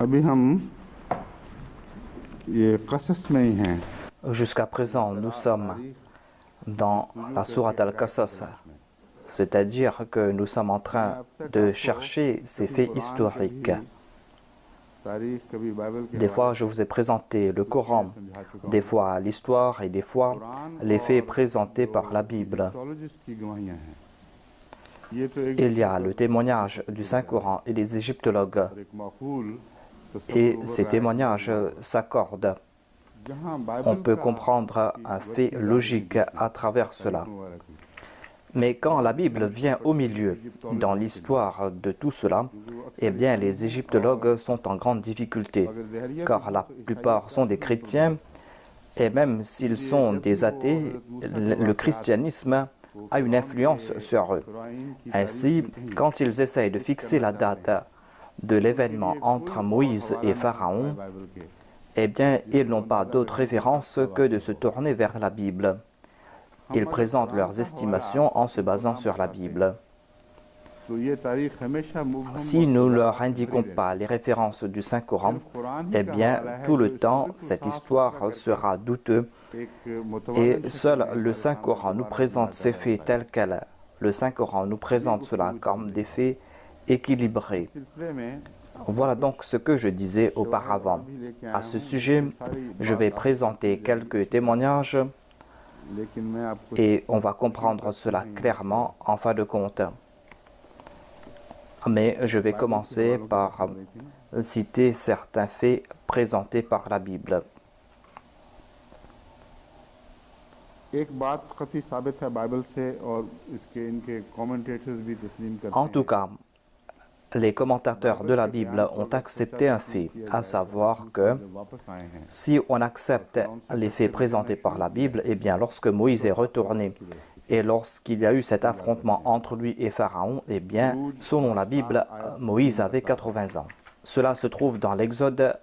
अभी हम ये क़सस में ही हैं। Jusqu'à présent, nous sommes dans la sourate Al-Qasas, c'est-à-dire que nous sommes en train de chercher ces faits historiques. Des fois, je vous ai présenté le Coran, des fois l'histoire et des fois les faits présentés par la Bible. Il y a le témoignage du Saint-Coran et des égyptologues, et ces témoignages s'accordent. On peut comprendre un fait logique à travers cela. Mais quand la Bible vient au milieu, dans l'histoire de tout cela, eh bien les égyptologues sont en grande difficulté, car la plupart sont des chrétiens, et même s'ils sont des athées, le christianisme a une influence sur eux. Ainsi, quand ils essayent de fixer la date de l'événement entre Moïse et Pharaon, eh bien, ils n'ont pas d'autre référence que de se tourner vers la Bible. Ils présentent leurs estimations en se basant sur la Bible. Si nous ne leur indiquons pas les références du Saint-Coran, eh bien, tout le temps, cette histoire sera douteuse et seul le Saint-Coran nous présente ces faits tels quels. Le Saint-Coran nous présente cela comme des faits équilibrés. Voilà donc ce que je disais auparavant. À ce sujet, je vais présenter quelques témoignages et on va comprendre cela clairement en fin de compte. Mais je vais commencer par citer certains faits présentés par la Bible. En tout cas, les commentateurs de la Bible ont accepté un fait, à savoir que si on accepte les faits présentés par la Bible, eh bien lorsque Moïse est retourné et lorsqu'il y a eu cet affrontement entre lui et Pharaon, eh bien selon la Bible, Moïse avait 80 ans. Cela se trouve dans l'Exode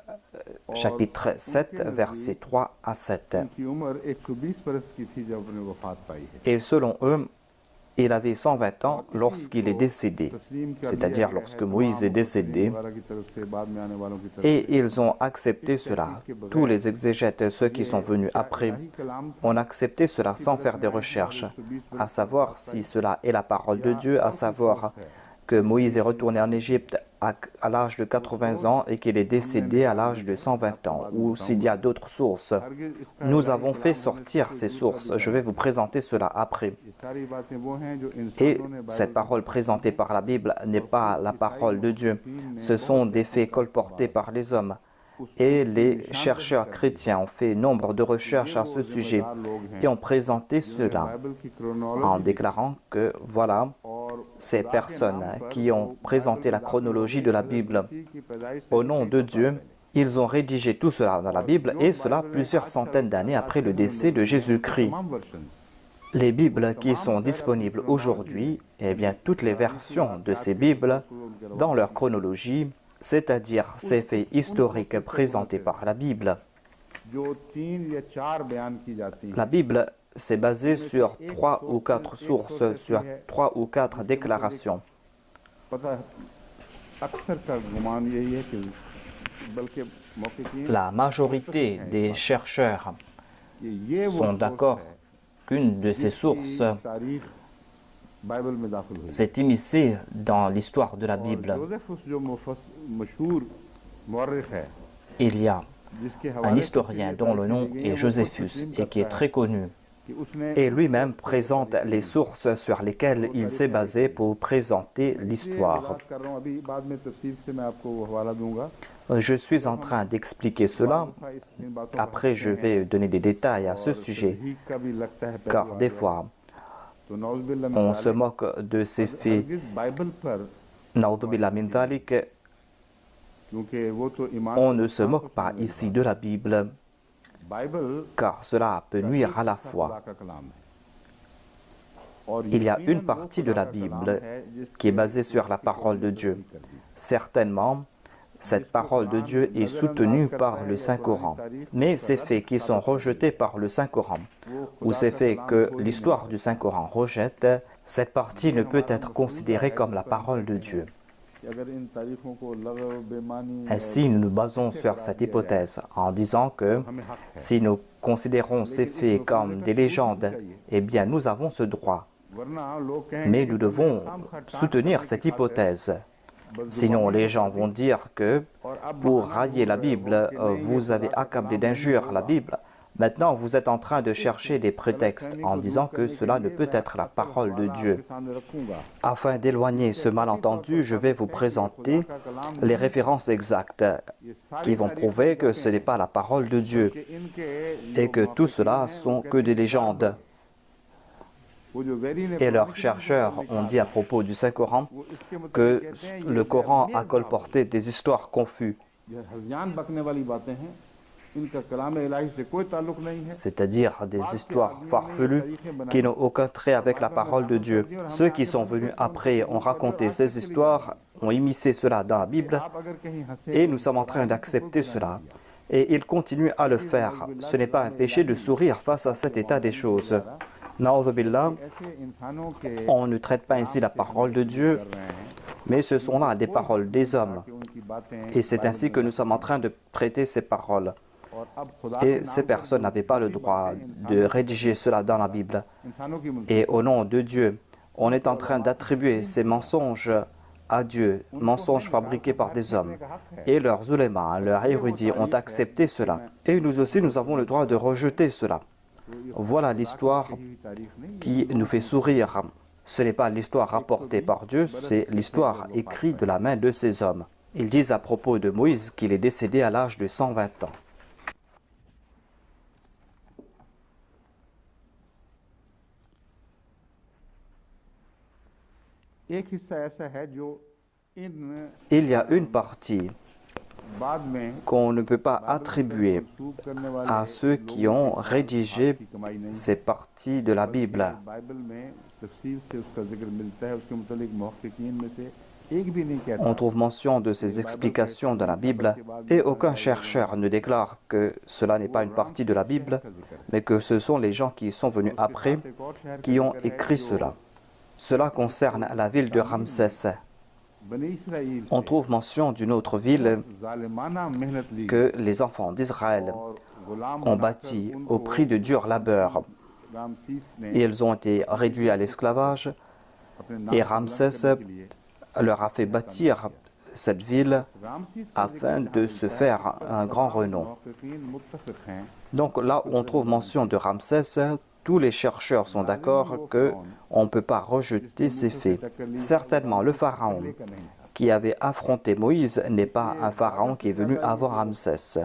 chapitre 7, versets 3 à 7. Et selon eux, il avait 120 ans lorsqu'il est décédé, c'est-à-dire lorsque Moïse est décédé, et ils ont accepté cela. Tous les exégètes, ceux qui sont venus après, ont accepté cela sans faire des recherches, à savoir si cela est la parole de Dieu, à savoir que Moïse est retourné en Égypte à l'âge de 80 ans et qu'il est décédé à l'âge de 120 ans, ou s'il y a d'autres sources. Nous avons fait sortir ces sources. Je vais vous présenter cela après. Et cette parole présentée par la Bible n'est pas la parole de Dieu. Ce sont des faits colportés par les hommes. Et les chercheurs chrétiens ont fait nombre de recherches à ce sujet et ont présenté cela en déclarant que voilà, ces personnes qui ont présenté la chronologie de la Bible au nom de Dieu, ils ont rédigé tout cela dans la Bible et cela plusieurs centaines d'années après le décès de Jésus-Christ. Les Bibles qui sont disponibles aujourd'hui, eh bien toutes les versions de ces Bibles dans leur chronologie, c'est-à-dire ces faits historiques présentés par la Bible. La Bible s'est basée sur 3 ou 4 sources, sur 3 ou 4 déclarations. La majorité des chercheurs sont d'accord qu'une de ces sources s'est immiscée dans l'histoire de la Bible. Il y a un historien dont le nom est Joséphus et qui est très connu. Et lui-même présente les sources sur lesquelles il s'est basé pour présenter l'histoire. Je suis en train d'expliquer cela. Après, je vais donner des détails à ce sujet, car des fois, on se moque de ces faits. On ne se moque pas ici de la Bible, car cela peut nuire à la foi. Il y a une partie de la Bible qui est basée sur la parole de Dieu. Certainement, cette parole de Dieu est soutenue par le Saint-Coran. Mais ces faits qui sont rejetés par le Saint-Coran, ou ces faits que l'histoire du Saint-Coran rejette, cette partie ne peut être considérée comme la parole de Dieu. Ainsi, nous nous basons sur cette hypothèse en disant que si nous considérons ces faits comme des légendes, eh bien nous avons ce droit. Mais nous devons soutenir cette hypothèse. Sinon, les gens vont dire que pour railler la Bible, vous avez accablé d'injures la Bible. Maintenant, vous êtes en train de chercher des prétextes en disant que cela ne peut être la parole de Dieu. Afin d'éloigner ce malentendu, je vais vous présenter les références exactes qui vont prouver que ce n'est pas la parole de Dieu et que tout cela sont que des légendes. Et leurs chercheurs ont dit à propos du Saint-Coran que le Coran a colporté des histoires confuses, c'est-à-dire des histoires farfelues qui n'ont aucun trait avec la parole de Dieu. Ceux qui sont venus après ont raconté ces histoires, ont immiscé cela dans la Bible et nous sommes en train d'accepter cela. Et ils continuent à le faire. Ce n'est pas un péché de sourire face à cet état des choses. Na'udhu billah, on ne traite pas ainsi la parole de Dieu, mais ce sont là des paroles des hommes. Et c'est ainsi que nous sommes en train de traiter ces paroles. Et ces personnes n'avaient pas le droit de rédiger cela dans la Bible. Et au nom de Dieu, on est en train d'attribuer ces mensonges à Dieu, mensonges fabriqués par des hommes. Et leurs ulémas, leurs érudits ont accepté cela. Et nous aussi, nous avons le droit de rejeter cela. Voilà l'histoire qui nous fait sourire. Ce n'est pas l'histoire rapportée par Dieu, c'est l'histoire écrite de la main de ces hommes. Ils disent à propos de Moïse qu'il est décédé à l'âge de 120 ans. Il y a une partie qu'on ne peut pas attribuer à ceux qui ont rédigé ces parties de la Bible. On trouve mention de ces explications dans la Bible et aucun chercheur ne déclare que cela n'est pas une partie de la Bible, mais que ce sont les gens qui sont venus après qui ont écrit cela. Cela concerne la ville de Ramsès. On trouve mention d'une autre ville que les enfants d'Israël ont bâtie au prix de dur labeur. Ils ont été réduits à l'esclavage et Ramsès leur a fait bâtir cette ville afin de se faire un grand renom. Donc là où on trouve mention de Ramsès, tous les chercheurs sont d'accord qu'on ne peut pas rejeter ces faits. Certainement, le pharaon qui avait affronté Moïse n'est pas un pharaon qui est venu avant Ramsès.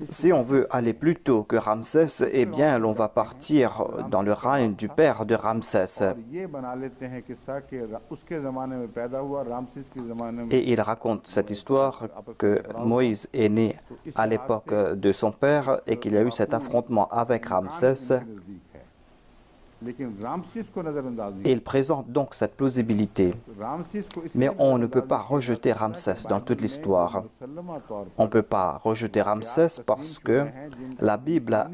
Si on veut aller plus tôt que Ramsès, eh bien, l'on va partir dans le règne du père de Ramsès. Et il raconte cette histoire que Moïse est né à l'époque de son père et qu'il y a eu cet affrontement avec Ramsès. Il présente donc cette plausibilité. Mais on ne peut pas rejeter Ramsès dans toute l'histoire. On ne peut pas rejeter Ramsès parce que la Bible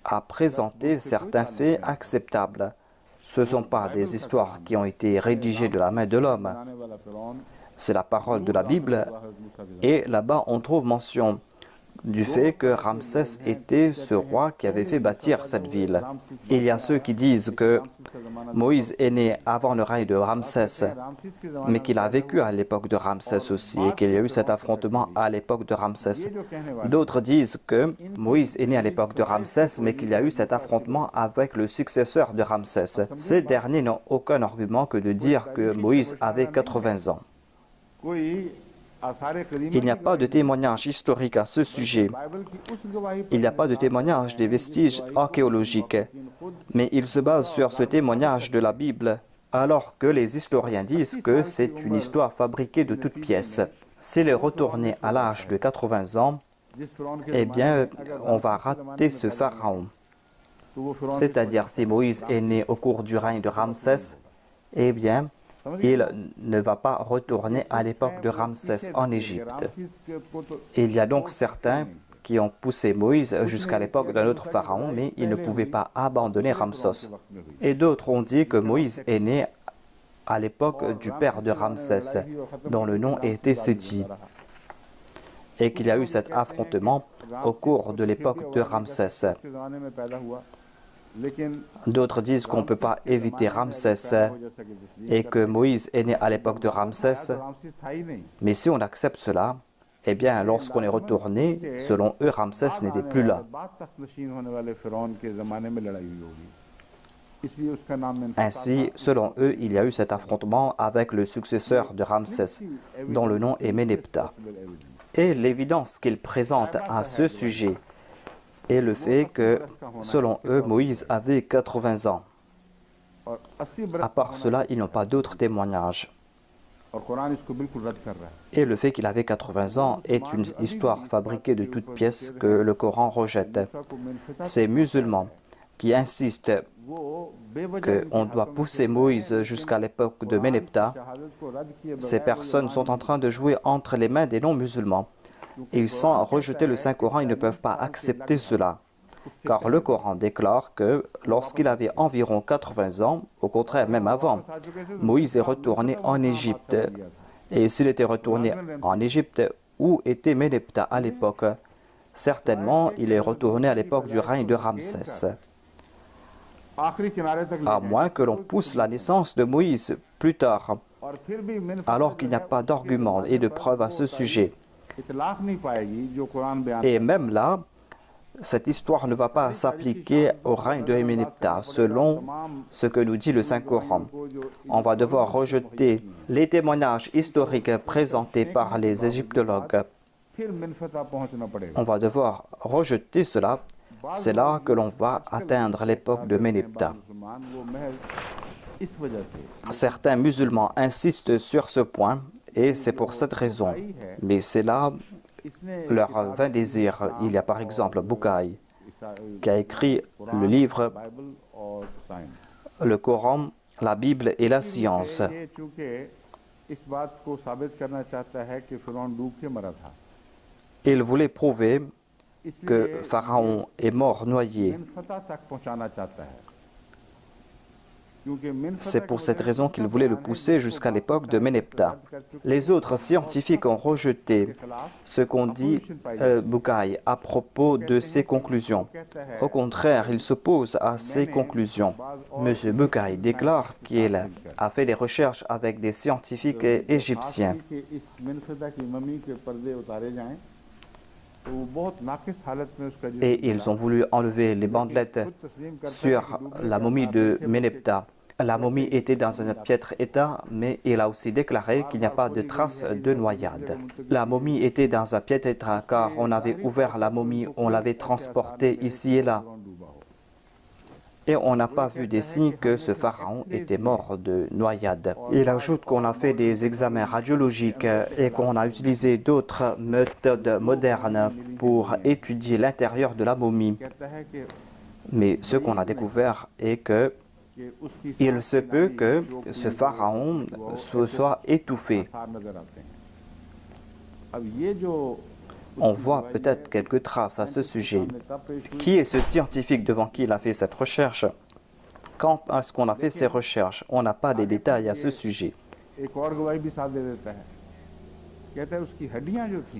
a présenté certains faits acceptables. Ce ne sont pas des histoires qui ont été rédigées de la main de l'homme. C'est la parole de la Bible et là-bas on trouve mention du fait que Ramsès était ce roi qui avait fait bâtir cette ville. Il y a ceux qui disent que Moïse est né avant le règne de Ramsès, mais qu'il a vécu à l'époque de Ramsès aussi et qu'il y a eu cet affrontement à l'époque de Ramsès. D'autres disent que Moïse est né à l'époque de Ramsès, mais qu'il y a eu cet affrontement avec le successeur de Ramsès. Ces derniers n'ont aucun argument que de dire que Moïse avait 80 ans. Il n'y a pas de témoignage historique à ce sujet. Il n'y a pas de témoignage des vestiges archéologiques. Mais il se base sur ce témoignage de la Bible, alors que les historiens disent que c'est une histoire fabriquée de toutes pièces. S'il est retourné à l'âge de 80 ans, eh bien, on va rater ce pharaon. C'est-à-dire, si Moïse est né au cours du règne de Ramsès, eh bien, il ne va pas retourner à l'époque de Ramsès en Égypte. Il y a donc certains qui ont poussé Moïse jusqu'à l'époque d'un autre pharaon, mais ils ne pouvaient pas abandonner Ramsès. Et d'autres ont dit que Moïse est né à l'époque du père de Ramsès, dont le nom était Séti, et qu'il y a eu cet affrontement au cours de l'époque de Ramsès. D'autres disent qu'on ne peut pas éviter Ramsès et que Moïse est né à l'époque de Ramsès. Mais si on accepte cela, eh bien, lorsqu'on est retourné, selon eux, Ramsès n'était plus là. Ainsi, selon eux, il y a eu cet affrontement avec le successeur de Ramsès, dont le nom est Ménéptah. Et l'évidence qu'ils présentent à ce sujet est le fait que, selon eux, Moïse avait 80 ans. À part cela, ils n'ont pas d'autres témoignages. Et le fait qu'il avait 80 ans est une histoire fabriquée de toutes pièces que le Coran rejette. Ces musulmans qui insistent qu'on doit pousser Moïse jusqu'à l'époque de Ménéptah, ces personnes sont en train de jouer entre les mains des non-musulmans. Ils sont rejetés le Saint-Coran, ils ne peuvent pas accepter cela. Car le Coran déclare que lorsqu'il avait environ 80 ans, au contraire même avant, Moïse est retourné en Égypte. Et s'il était retourné en Égypte, où était Ménéptah à l'époque? Certainement, il est retourné à l'époque du règne de Ramsès. À moins que l'on pousse la naissance de Moïse plus tard, alors qu'il n'y a pas d'argument et de preuve à ce sujet. Et même là, cette histoire ne va pas s'appliquer au règne de Ménéptah, selon ce que nous dit le Saint-Coran. On va devoir rejeter les témoignages historiques présentés par les égyptologues. On va devoir rejeter cela. C'est là que l'on va atteindre l'époque de Ménéptah. Certains musulmans insistent sur ce point et c'est pour cette raison. Mais c'est là leur vain désir. Il y a par exemple Bukhari qui a écrit le livre Le Coran, la Bible et la science. Il voulait prouver que Pharaon est mort noyé. C'est pour cette raison qu'il voulait le pousser jusqu'à l'époque de Ménéptah. Les autres scientifiques ont rejeté ce qu'ont dit Bukhari à propos de ses conclusions. Au contraire, il s'oppose à ses conclusions. M. Bukhari déclare qu'il a fait des recherches avec des scientifiques égyptiens. Et ils ont voulu enlever les bandelettes sur la momie de Ménéptah. La momie était dans un piètre état, mais il a aussi déclaré qu'il n'y a pas de traces de noyade. La momie était dans un piètre état car on avait ouvert la momie, on l'avait transportée ici et là. Et on n'a pas vu des signes que ce pharaon était mort de noyade. Il ajoute qu'on a fait des examens radiologiques et qu'on a utilisé d'autres méthodes modernes pour étudier l'intérieur de la momie. Mais ce qu'on a découvert est que il se peut que ce pharaon se soit étouffé. On voit peut-être quelques traces à ce sujet. Qui est ce scientifique devant qui il a fait cette recherche? Quand est-ce qu'on a fait ces recherches? On n'a pas de détails à ce sujet.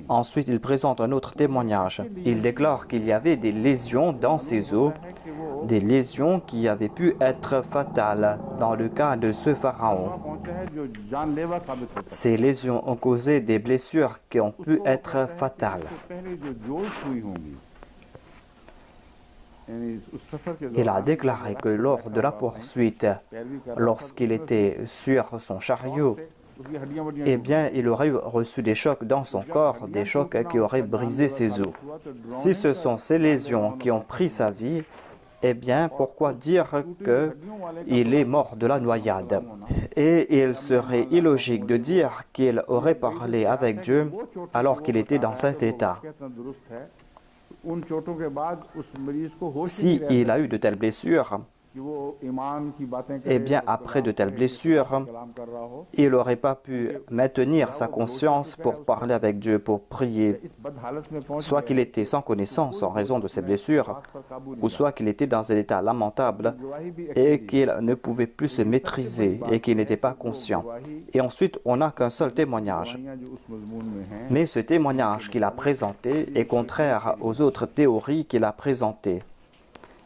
Ensuite, il présente un autre témoignage. Il déclare qu'il y avait des lésions dans ses os, des lésions qui avaient pu être fatales dans le cas de ce pharaon. Ces lésions ont causé des blessures qui ont pu être fatales. Il a déclaré que lors de la poursuite, lorsqu'il était sur son chariot, eh bien, il aurait reçu des chocs dans son corps, des chocs qui auraient brisé ses os. Si ce sont ces lésions qui ont pris sa vie, eh bien, pourquoi dire qu'il est mort de la noyade? Et il serait illogique de dire qu'il aurait parlé avec Dieu alors qu'il était dans cet état. Si il a eu de telles blessures, eh bien, après de telles blessures, il n'aurait pas pu maintenir sa conscience pour parler avec Dieu, pour prier. Soit qu'il était sans connaissance en raison de ses blessures, ou soit qu'il était dans un état lamentable et qu'il ne pouvait plus se maîtriser et qu'il n'était pas conscient. Et ensuite, on n'a qu'un seul témoignage. Mais ce témoignage qu'il a présenté est contraire aux autres théories qu'il a présentées.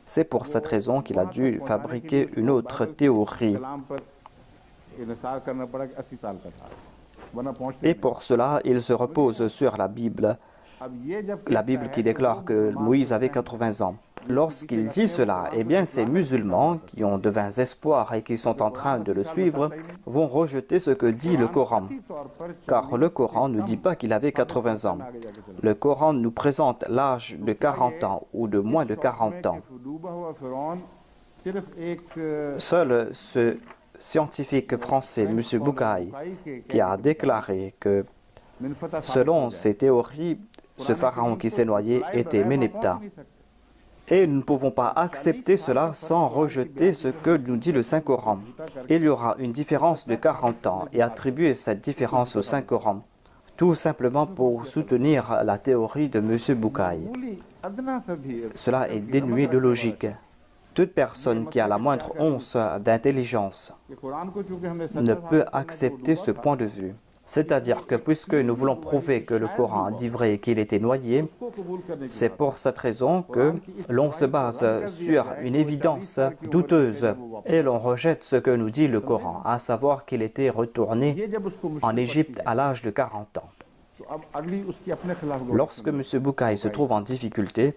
C'est pour cette raison qu'il a dû fabriquer une autre théorie. Et pour cela, il se repose sur la Bible qui déclare que Moïse avait 80 ans. Lorsqu'il dit cela, eh bien, ces musulmans qui ont de vains espoirs et qui sont en train de le suivre vont rejeter ce que dit le Coran. Car le Coran ne dit pas qu'il avait 80 ans. Le Coran nous présente l'âge de 40 ans ou de moins de 40 ans. Seul ce scientifique français, M. Bucaille, qui a déclaré que, selon ses théories, ce pharaon qui s'est noyé était Ménépta. Et nous ne pouvons pas accepter cela sans rejeter ce que nous dit le Saint-Coran. Il y aura une différence de 40 ans et attribuer cette différence au Saint-Coran, tout simplement pour soutenir la théorie de M. Bucaille. Cela est dénué de logique. Toute personne qui a la moindre once d'intelligence ne peut accepter ce point de vue. C'est-à-dire que puisque nous voulons prouver que le Coran dit vrai et qu'il était noyé, c'est pour cette raison que l'on se base sur une évidence douteuse et l'on rejette ce que nous dit le Coran, à savoir qu'il était retourné en Égypte à l'âge de 40 ans. Lorsque M. Bucaille se trouve en difficulté,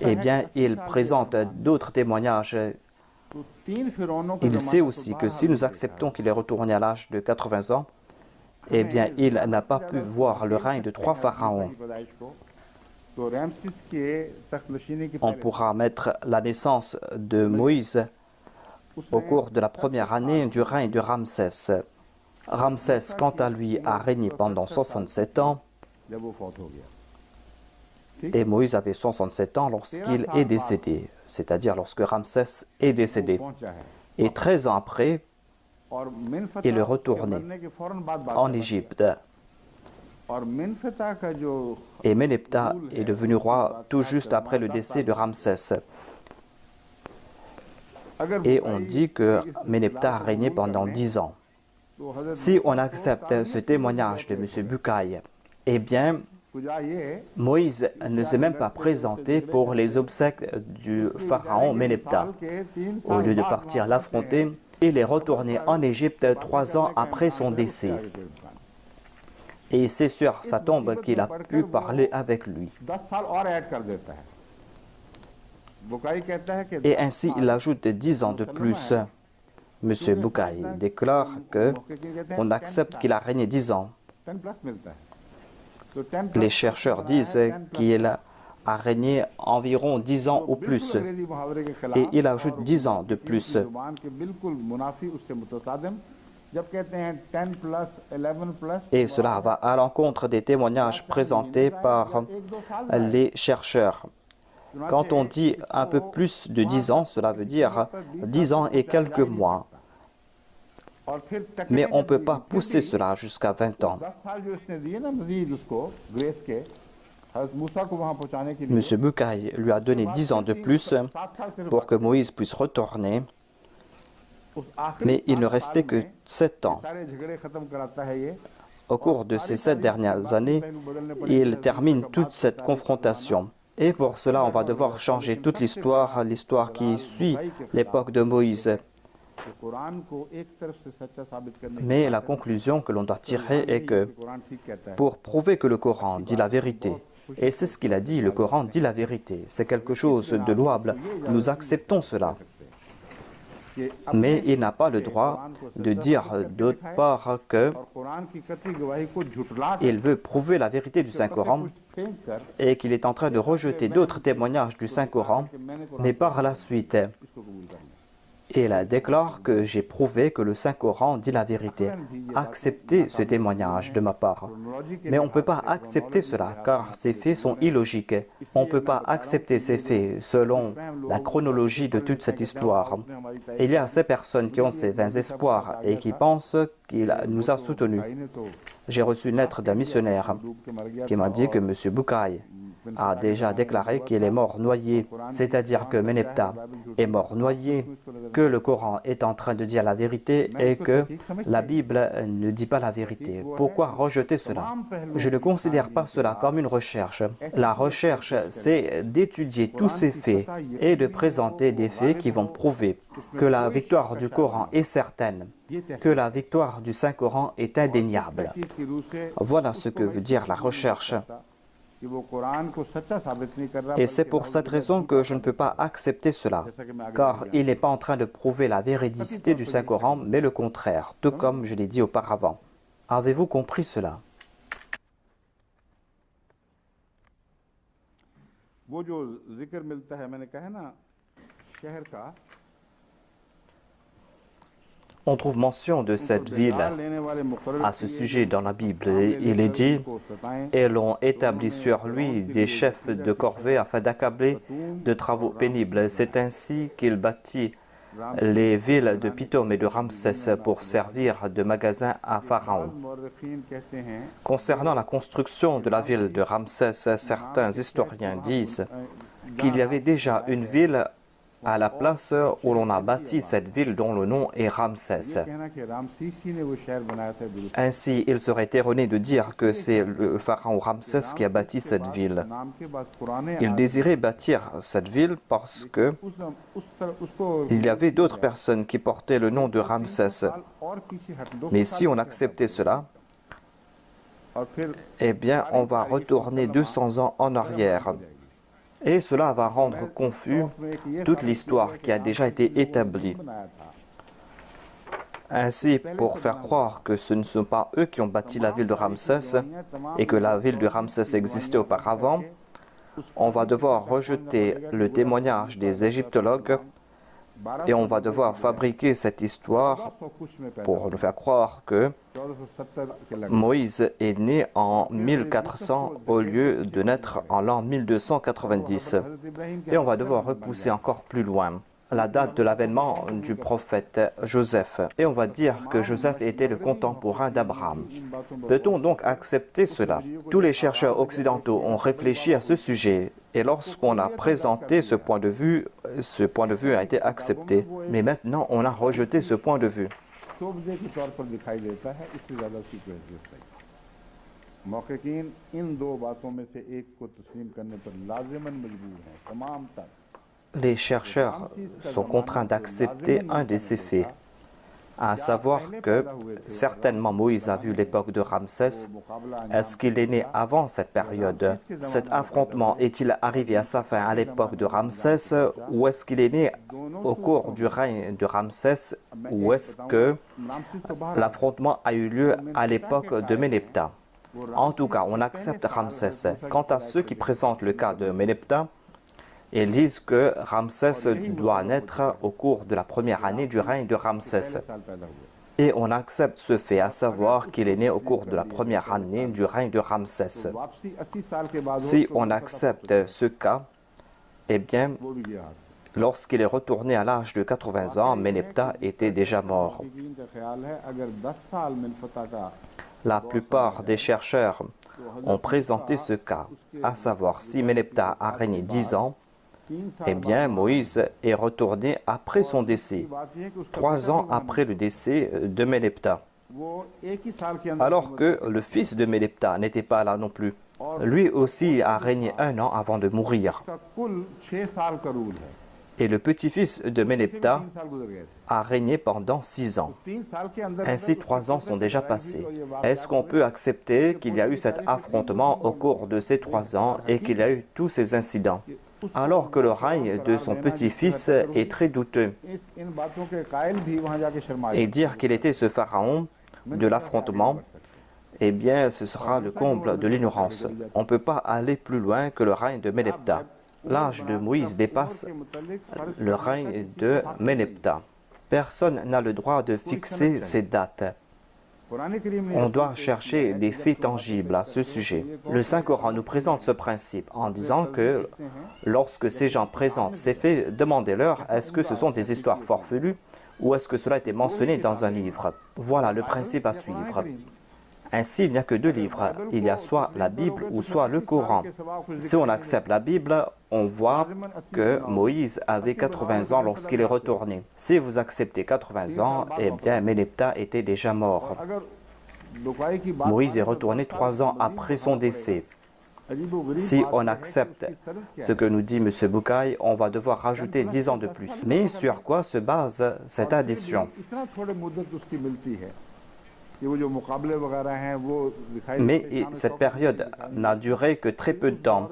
eh bien, il présente d'autres témoignages. Il sait aussi que si nous acceptons qu'il est retourné à l'âge de 80 ans, eh bien, il n'a pas pu voir le règne de 3 pharaons. On pourra mettre la naissance de Moïse au cours de la première année du règne de Ramsès. Ramsès, quant à lui, a régné pendant 67 ans. Et Moïse avait 67 ans lorsqu'il est décédé, c'est-à-dire lorsque Ramsès est décédé. Et 13 ans après, il est retourné en Égypte. Et Ménépta est devenu roi tout juste après le décès de Ramsès. Et on dit que Ménépta a régné pendant 10 ans. Si on accepte ce témoignage de M. Bucaille, eh bien, Moïse ne s'est même pas présenté pour les obsèques du pharaon Ménépta. Au lieu de partir l'affronter, il est retourné en Égypte 3 ans après son décès. Et c'est sur sa tombe qu'il a pu parler avec lui. Et ainsi, il ajoute 10 ans de plus. M. Bucaille déclare qu'on accepte qu'il a régné 10 ans. Les chercheurs disent qu'il a régné environ 10 ans ou plus. Et il ajoute 10 ans de plus. Et cela va à l'encontre des témoignages présentés par les chercheurs. Quand on dit un peu plus de 10 ans, cela veut dire 10 ans et quelques mois. Mais on ne peut pas pousser cela jusqu'à 20 ans. M. Bucaille lui a donné 10 ans de plus pour que Moïse puisse retourner, mais il ne restait que 7 ans. Au cours de ces 7 dernières années, il termine toute cette confrontation. Et pour cela, on va devoir changer toute l'histoire qui suit l'époque de Moïse. Mais la conclusion que l'on doit tirer est que pour prouver que le Coran dit la vérité, et c'est ce qu'il a dit, le Coran dit la vérité, c'est quelque chose de louable, nous acceptons cela. Mais il n'a pas le droit de dire d'autre part qu'il veut prouver la vérité du Saint-Coran et qu'il est en train de rejeter d'autres témoignages du Saint-Coran, mais par la suite, Il déclare que j'ai prouvé que le Saint-Coran dit la vérité. Acceptez ce témoignage de ma part. Mais on ne peut pas accepter cela, car ces faits sont illogiques. On ne peut pas accepter ces faits selon la chronologie de toute cette histoire. Il y a ces personnes qui ont ces vains espoirs et qui pensent qu'il nous a soutenus. J'ai reçu une lettre d'un missionnaire qui m'a dit que M. Bukai a déjà déclaré qu'il est mort noyé, c'est-à-dire que Méneptah est mort noyé, que le Coran est en train de dire la vérité et que la Bible ne dit pas la vérité. Pourquoi rejeter cela? Je ne considère pas cela comme une recherche. La recherche, c'est d'étudier tous ces faits et de présenter des faits qui vont prouver que la victoire du Coran est certaine, que la victoire du Saint-Coran est indéniable. Voilà ce que veut dire la recherche. Et c'est pour cette raison que je ne peux pas accepter cela, car il n'est pas en train de prouver la véridicité du Saint-Coran, mais le contraire, tout comme je l'ai dit auparavant. Avez-vous compris cela? On trouve mention de cette ville à ce sujet dans la Bible. Il est dit « Et l'on établit sur lui des chefs de corvée afin d'accabler de travaux pénibles. C'est ainsi qu'il bâtit les villes de Pithom et de Ramsès pour servir de magasin à Pharaon. » Concernant la construction de la ville de Ramsès, certains historiens disent qu'il y avait déjà une ville à la place où l'on a bâti cette ville dont le nom est Ramsès. Ainsi, il serait erroné de dire que c'est le pharaon Ramsès qui a bâti cette ville. Il désirait bâtir cette ville parce que il y avait d'autres personnes qui portaient le nom de Ramsès. Mais si on acceptait cela, eh bien, on va retourner 200 ans en arrière. Et cela va rendre confus toute l'histoire qui a déjà été établie. Ainsi, pour faire croire que ce ne sont pas eux qui ont bâti la ville de Ramsès et que la ville de Ramsès existait auparavant, on va devoir rejeter le témoignage des égyptologues et on va devoir fabriquer cette histoire pour nous faire croire que Moïse est né en 1400 au lieu de naître en l'an 1290. Et on va devoir repousser encore plus loin la date de l'avènement du prophète Joseph. Et on va dire que Joseph était le contemporain d'Abraham. Peut-on donc accepter cela? Tous les chercheurs occidentaux ont réfléchi à ce sujet. Et lorsqu'on a présenté ce point de vue a été accepté. Mais maintenant, on a rejeté ce point de vue. Les chercheurs sont contraints d'accepter un de ces faits, à savoir que certainement Moïse a vu l'époque de Ramsès. Est-ce qu'il est né avant cette période? Cet affrontement est-il arrivé à sa fin à l'époque de Ramsès ou est-ce qu'il est né au cours du règne de Ramsès ou est-ce que l'affrontement a eu lieu à l'époque de Méneptah? En tout cas, on accepte Ramsès. Quant à ceux qui présentent le cas de Méneptah, ils disent que Ramsès doit naître au cours de la première année du règne de Ramsès. Et on accepte ce fait, à savoir qu'il est né au cours de la première année du règne de Ramsès. Si on accepte ce cas, eh bien, lorsqu'il est retourné à l'âge de 80 ans, Méneptah était déjà mort. La plupart des chercheurs ont présenté ce cas, à savoir si Méneptah a régné 10 ans, eh bien, Moïse est retourné après son décès, 3 ans après le décès de Méneptah. Alors que le fils de Méneptah n'était pas là non plus. Lui aussi a régné 1 an avant de mourir. Et le petit-fils de Méneptah a régné pendant 6 ans. Ainsi, 3 ans sont déjà passés. Est-ce qu'on peut accepter qu'il y a eu cet affrontement au cours de ces 3 ans et qu'il y a eu tous ces incidents, alors que le règne de son petit-fils est très douteux? Et dire qu'il était ce pharaon de l'affrontement, eh bien, ce sera le comble de l'ignorance. On ne peut pas aller plus loin que le règne de Méneptah. L'âge de Moïse dépasse le règne de Méneptah. Personne n'a le droit de fixer ces dates. On doit chercher des faits tangibles à ce sujet. Le Saint-Coran nous présente ce principe en disant que lorsque ces gens présentent ces faits, demandez-leur est-ce que ce sont des histoires farfelues ou est-ce que cela a été mentionné dans un livre. Voilà le principe à suivre. Ainsi, il n'y a que deux livres. Il y a soit la Bible ou soit le Coran. Si on accepte la Bible, on voit que Moïse avait 80 ans lorsqu'il est retourné. Si vous acceptez 80 ans, eh bien, Ménéptah était déjà mort. Moïse est retourné 3 ans après son décès. Si on accepte ce que nous dit M. Bucaille, on va devoir rajouter 10 ans de plus. Mais sur quoi se base cette addition? Mais cette période n'a duré que très peu de temps.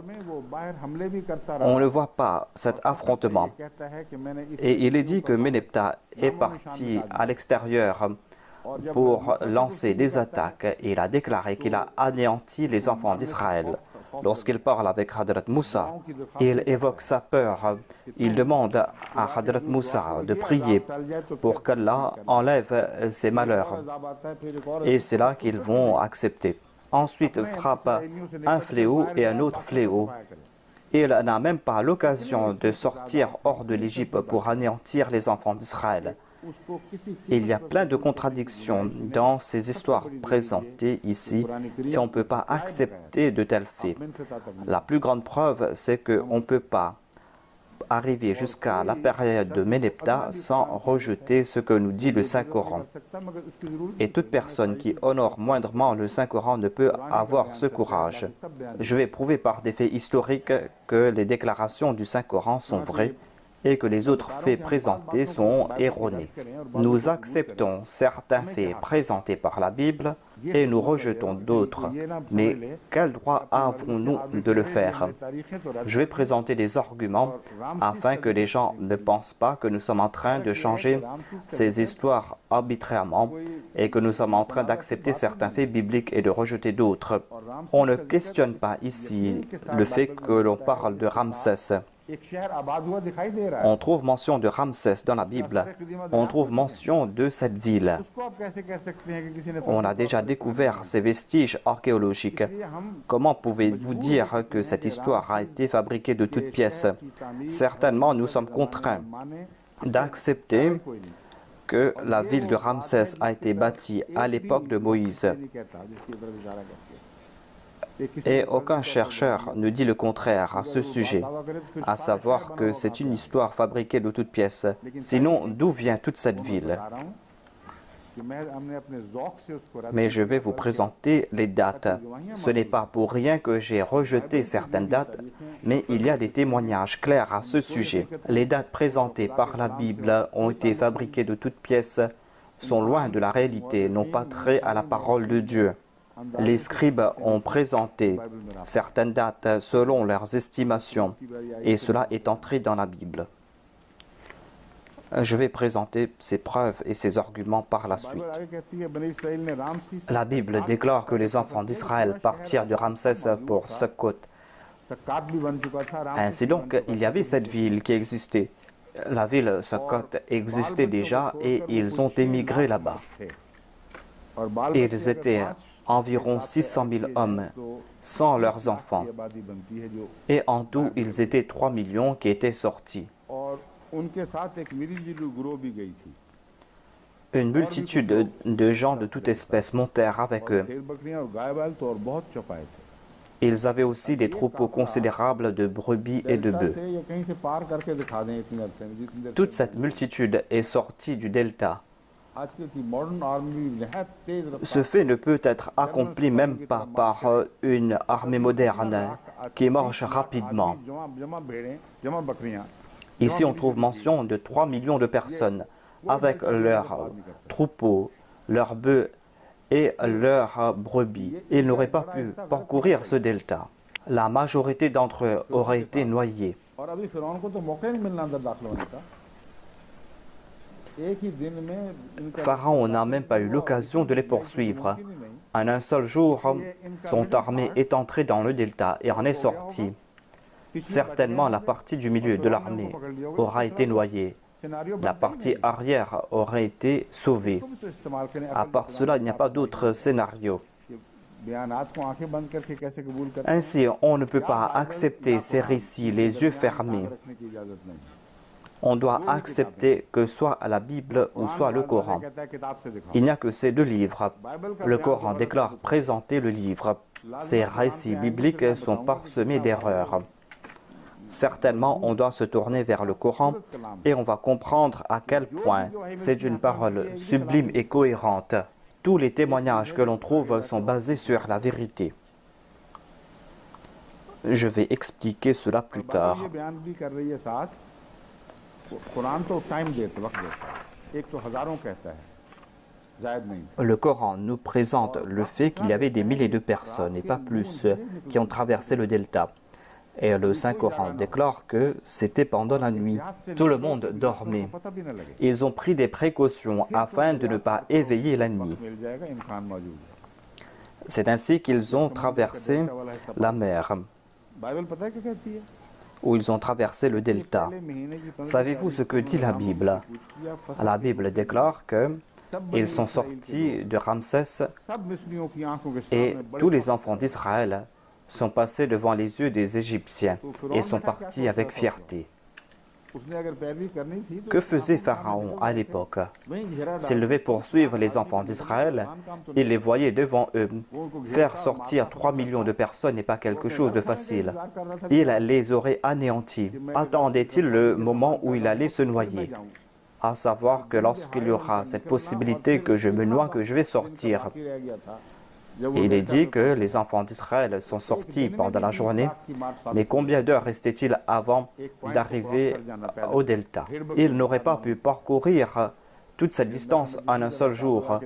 On ne voit pas cet affrontement. Et il est dit que Ménéptah est parti à l'extérieur pour lancer des attaques et il a déclaré qu'il a anéanti les enfants d'Israël. Lorsqu'il parle avec Hadrat Moussa, il évoque sa peur. Il demande à Hadrat Moussa de prier pour qu'Allah enlève ses malheurs. Et c'est là qu'ils vont accepter. Ensuite frappe un fléau et un autre fléau. Il n'a même pas l'occasion de sortir hors de l'Égypte pour anéantir les enfants d'Israël. Il y a plein de contradictions dans ces histoires présentées ici et on ne peut pas accepter de tels faits. La plus grande preuve, c'est qu'on ne peut pas arriver jusqu'à la période de Ménéptah sans rejeter ce que nous dit le Saint-Coran. Et toute personne qui honore moindrement le Saint-Coran ne peut avoir ce courage. Je vais prouver par des faits historiques que les déclarations du Saint-Coran sont vraies et que les autres faits présentés sont erronés. Nous acceptons certains faits présentés par la Bible et nous rejetons d'autres. Mais quel droit avons-nous de le faire? Je vais présenter des arguments afin que les gens ne pensent pas que nous sommes en train de changer ces histoires arbitrairement et que nous sommes en train d'accepter certains faits bibliques et de rejeter d'autres. On ne questionne pas ici le fait que l'on parle de Ramsès. On trouve mention de Ramsès dans la Bible. On trouve mention de cette ville. On a déjà découvert ces vestiges archéologiques. Comment pouvez-vous dire que cette histoire a été fabriquée de toutes pièces? Certainement, nous sommes contraints d'accepter que la ville de Ramsès a été bâtie à l'époque de Moïse. Et aucun chercheur ne dit le contraire à ce sujet, à savoir que c'est une histoire fabriquée de toutes pièces. Sinon, d'où vient toute cette ville? Mais je vais vous présenter les dates. Ce n'est pas pour rien que j'ai rejeté certaines dates, mais il y a des témoignages clairs à ce sujet. Les dates présentées par la Bible ont été fabriquées de toutes pièces, sont loin de la réalité, n'ont pas trait à la parole de Dieu. Les scribes ont présenté certaines dates selon leurs estimations et cela est entré dans la Bible. Je vais présenter ces preuves et ces arguments par la suite. La Bible déclare que les enfants d'Israël partirent de Ramsès pour Sukkot. Ainsi donc, il y avait cette ville qui existait. La ville Sukkot existait déjà et ils ont émigré là-bas. Ils étaient environ 600 000 hommes, sans leurs enfants. Et en tout, ils étaient 3 millions qui étaient sortis. Une multitude de gens de toute espèce montèrent avec eux. Ils avaient aussi des troupeaux considérables de brebis et de bœufs. Toute cette multitude est sortie du delta. Ce fait ne peut être accompli même pas par une armée moderne qui marche rapidement. Ici, on trouve mention de 3 millions de personnes avec leurs troupeaux, leurs bœufs et leurs brebis. Ils n'auraient pas pu parcourir ce delta. La majorité d'entre eux auraient été noyés. Pharaon n'a même pas eu l'occasion de les poursuivre. En un seul jour, son armée est entrée dans le delta et en est sortie. Certainement, la partie du milieu de l'armée aura été noyée. La partie arrière aurait été sauvée. À part cela, il n'y a pas d'autre scénario. Ainsi, on ne peut pas accepter ces récits les yeux fermés. On doit accepter que soit la Bible ou soit le Coran. Il n'y a que ces deux livres. Le Coran déclare présenter le livre. Ces récits bibliques sont parsemés d'erreurs. Certainement, on doit se tourner vers le Coran et on va comprendre à quel point c'est une parole sublime et cohérente. Tous les témoignages que l'on trouve sont basés sur la vérité. Je vais expliquer cela plus tard. Le Coran nous présente le fait qu'il y avait des milliers de personnes, et pas plus, qui ont traversé le delta. Et le Saint-Coran déclare que c'était pendant la nuit. Tout le monde dormait. Ils ont pris des précautions afin de ne pas éveiller l'ennemi. C'est ainsi qu'ils ont traversé la mer, où ils ont traversé le delta. Savez-vous ce que dit la Bible? La Bible déclare qu'ils sont sortis de Ramsès et tous les enfants d'Israël sont passés devant les yeux des Égyptiens et sont partis avec fierté. Que faisait Pharaon à l'époque? S'il devait poursuivre les enfants d'Israël, il les voyait devant eux. Faire sortir 3 millions de personnes n'est pas quelque chose de facile. Il les aurait anéantis. Attendait-il le moment où il allait se noyer? À savoir que lorsqu'il y aura cette possibilité que je me noie, que je vais sortir. Il est dit que les enfants d'Israël sont sortis pendant la journée, mais combien d'heures restait-il avant d'arriver au delta? Ils n'auraient pas pu parcourir toute cette distance en un seul jour,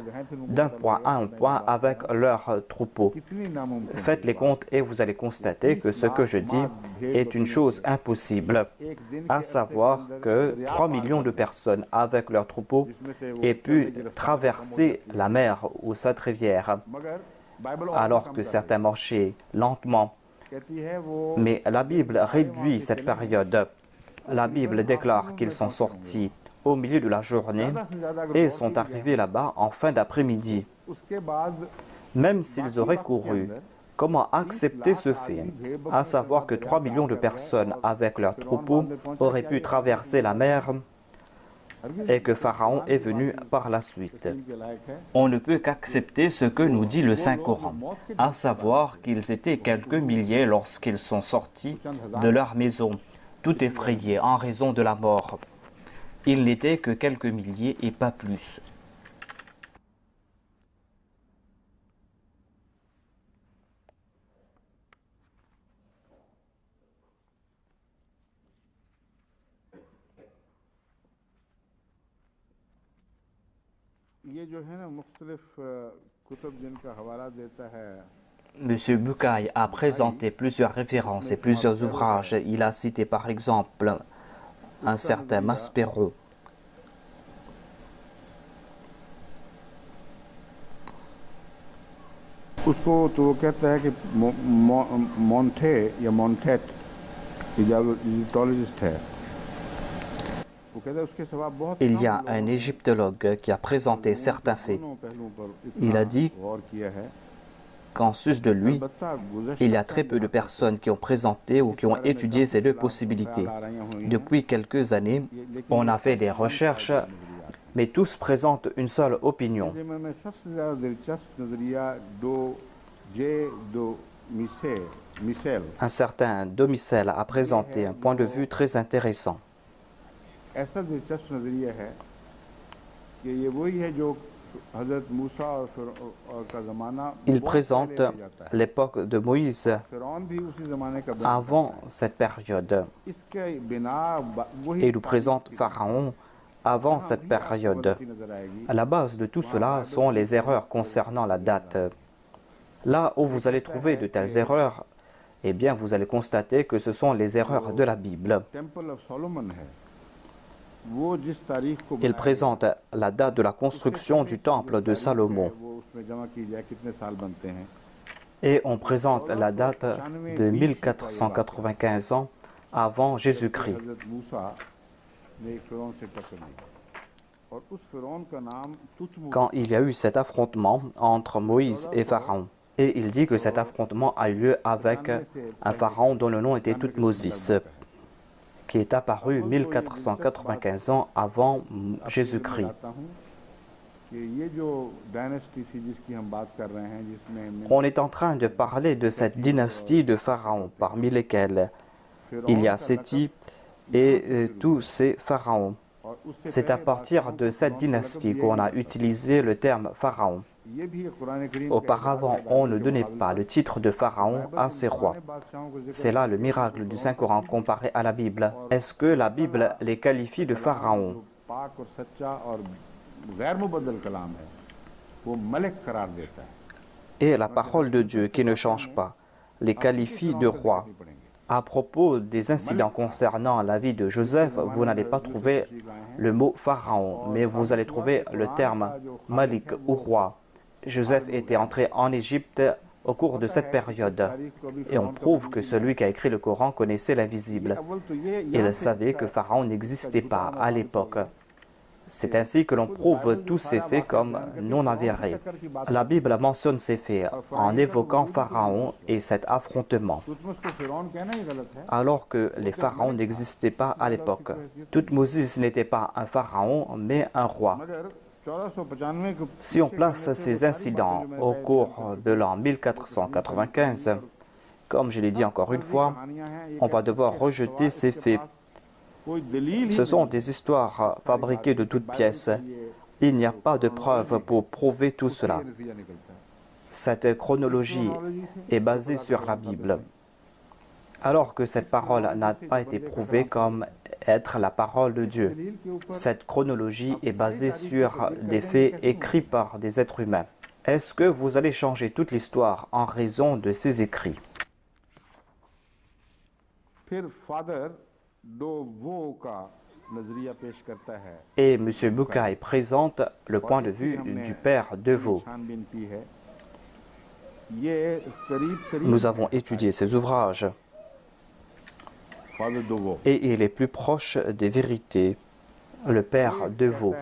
d'un point à un point avec leur troupeau. Faites les comptes et vous allez constater que ce que je dis est une chose impossible, à savoir que 3 millions de personnes avec leur troupeau aient pu traverser la mer ou cette rivière, alors que certains marchaient lentement. Mais la Bible réduit cette période. La Bible déclare qu'ils sont sortis au milieu de la journée et sont arrivés là-bas en fin d'après-midi. Même s'ils auraient couru, comment accepter ce fait, à savoir que 3 millions de personnes avec leurs troupeaux auraient pu traverser la mer et que Pharaon est venu par la suite? On ne peut qu'accepter ce que nous dit le Saint-Coran, à savoir qu'ils étaient quelques milliers lorsqu'ils sont sortis de leur maison, tout effrayés en raison de la mort. Ils n'étaient que quelques milliers et pas plus. Monsieur Bucaille a présenté plusieurs références et plusieurs ouvrages. Il a cité par exemple un certain Maspero. Il y a un égyptologue qui a présenté certains faits. Il a dit qu'en sus de lui, il y a très peu de personnes qui ont présenté ou qui ont étudié ces deux possibilités. Depuis quelques années, on a fait des recherches, mais tous présentent une seule opinion. Un certain Domicelle a présenté un point de vue très intéressant. Il présente l'époque de Moïse avant cette période. Et il nous présente Pharaon avant cette période. À la base de tout cela sont les erreurs concernant la date. Là où vous allez trouver de telles erreurs, eh bien vous allez constater que ce sont les erreurs de la Bible. Il présente la date de la construction du temple de Salomon. Et on présente la date de 1495 ans avant Jésus-Christ. quand il y a eu cet affrontement entre Moïse et Pharaon. Et il dit que cet affrontement a eu lieu avec un pharaon dont le nom était Toutmoses, qui est apparu 1495 ans avant Jésus-Christ. On est en train de parler de cette dynastie de pharaons, parmi lesquels il y a Séthi et tous ces pharaons. C'est à partir de cette dynastie qu'on a utilisé le terme pharaon. Auparavant, on ne donnait pas le titre de pharaon à ces rois. C'est là le miracle du Saint-Coran comparé à la Bible. Est-ce que la Bible les qualifie de pharaons? Et la parole de Dieu, qui ne change pas, les qualifie de rois. À propos des incidents concernant la vie de Joseph, vous n'allez pas trouver le mot pharaon, mais vous allez trouver le terme Malik ou roi. Joseph était entré en Égypte au cours de cette période. Et on prouve que celui qui a écrit le Coran connaissait l'invisible. Il savait que Pharaon n'existait pas à l'époque. C'est ainsi que l'on prouve tous ces faits comme non avérés. La Bible mentionne ces faits en évoquant Pharaon et cet affrontement, alors que les pharaons n'existaient pas à l'époque. Toutmoses n'était pas un pharaon, mais un roi. Si on place ces incidents au cours de l'an 1495, comme je l'ai dit encore une fois, on va devoir rejeter ces faits. Ce sont des histoires fabriquées de toutes pièces. Il n'y a pas de preuves pour prouver tout cela. Cette chronologie est basée sur la Bible, alors que cette parole n'a pas été prouvée comme être la parole de Dieu. Cette chronologie est basée sur des faits écrits par des êtres humains. Est-ce que vous allez changer toute l'histoire en raison de ces écrits? Et M. Bucaille présente le point de vue du père Deveau. Nous avons étudié ses ouvrages et il est plus proche des vérités, le père Deveau.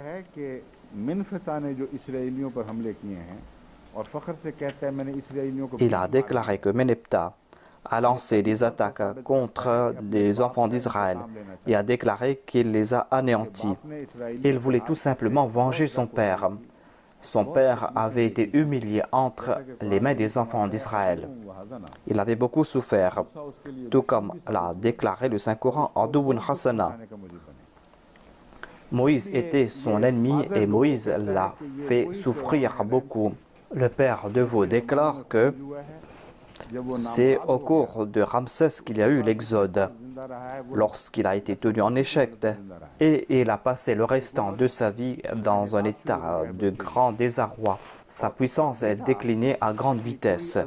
Il a déclaré que Ménephta a lancé des attaques contre des enfants d'Israël et a déclaré qu'il les a anéantis. Il voulait tout simplement venger son père. Son père avait été humilié entre les mains des enfants d'Israël. Il avait beaucoup souffert, tout comme l'a déclaré le Saint-Coran en Dubun Hassana. Moïse était son ennemi et Moïse l'a fait souffrir beaucoup. Le père Deveau déclare que c'est au cours de Ramsès qu'il y a eu l'exode, lorsqu'il a été tenu en échec, et il a passé le restant de sa vie dans un état de grand désarroi. Sa puissance est déclinée à grande vitesse.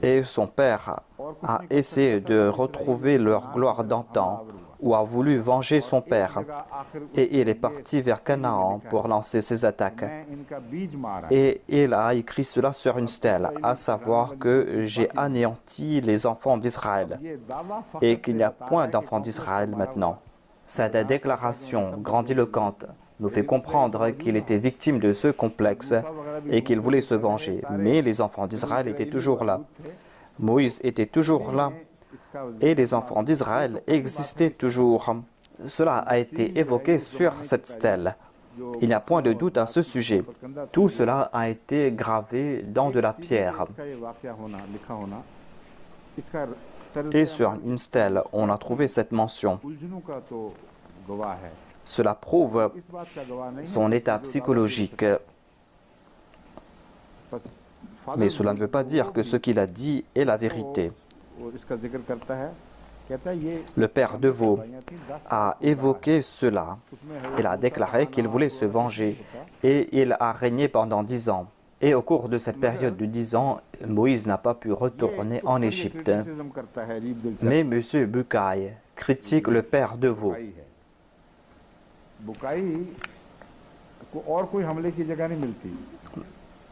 Et son père a essayé de retrouver leur gloire d'antan, ou a voulu venger son père. Et il est parti vers Canaan pour lancer ses attaques. Et il a écrit cela sur une stèle, à savoir que j'ai anéanti les enfants d'Israël et qu'il n'y a point d'enfants d'Israël maintenant. Cette déclaration grandiloquente nous fait comprendre qu'il était victime de ce complexe et qu'il voulait se venger. Mais les enfants d'Israël étaient toujours là. Moïse était toujours là. Et les enfants d'Israël existaient toujours. Cela a été évoqué sur cette stèle. Il n'y a point de doute à ce sujet. Tout cela a été gravé dans de la pierre. Et sur une stèle, on a trouvé cette mention. Cela prouve son état psychologique. Mais cela ne veut pas dire que ce qu'il a dit est la vérité. Le père Deveau a évoqué cela. Il a déclaré qu'il voulait se venger et il a régné pendant 10 ans. Et au cours de cette période de 10 ans, Moïse n'a pas pu retourner en Égypte. Mais M. Bucaille critique le père Deveau.